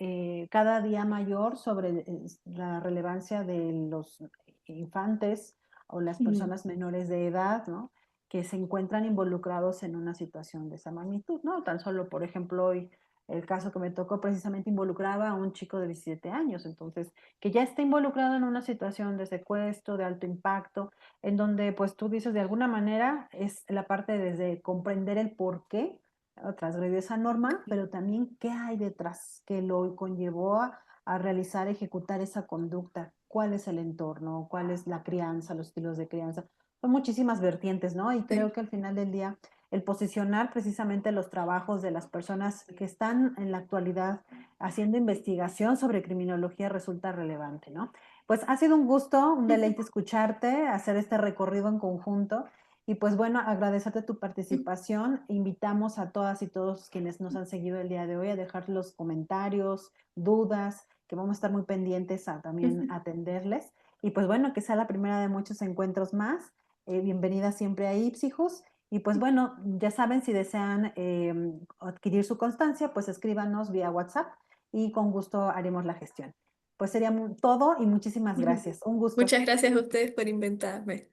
cada día mayor sobre la relevancia de los infantes o las Mm. personas menores de edad, ¿no? Que se encuentran involucrados en una situación de esa magnitud, ¿no? Tan solo, por ejemplo, hoy el caso que me tocó precisamente involucraba a un chico de 17 años, entonces, que ya está involucrado en una situación de secuestro, de alto impacto, en donde, pues tú dices, de alguna manera es la parte desde comprender el por qué transgredió esa norma, pero también qué hay detrás que lo conllevó a realizar, ejecutar esa conducta, cuál es el entorno, cuál es la crianza, los estilos de crianza. Son muchísimas vertientes, ¿no? Y creo Sí. que al final del día el posicionar precisamente los trabajos de las personas que están en la actualidad haciendo investigación sobre criminología resulta relevante, ¿no? Pues ha sido un gusto, un deleite escucharte, hacer este recorrido en conjunto y pues bueno, agradecerte tu participación. Invitamos a todas y todos quienes nos han seguido el día de hoy a dejar los comentarios, dudas, que vamos a estar muy pendientes a también atenderles. Y pues bueno, que sea la primera de muchos encuentros más. Bienvenida siempre a Ipsijus. Y pues bueno, ya saben, si desean adquirir su constancia, pues escríbanos vía WhatsApp y con gusto haremos la gestión. Pues sería todo y muchísimas gracias. Un gusto. Muchas gracias a ustedes por inventarme.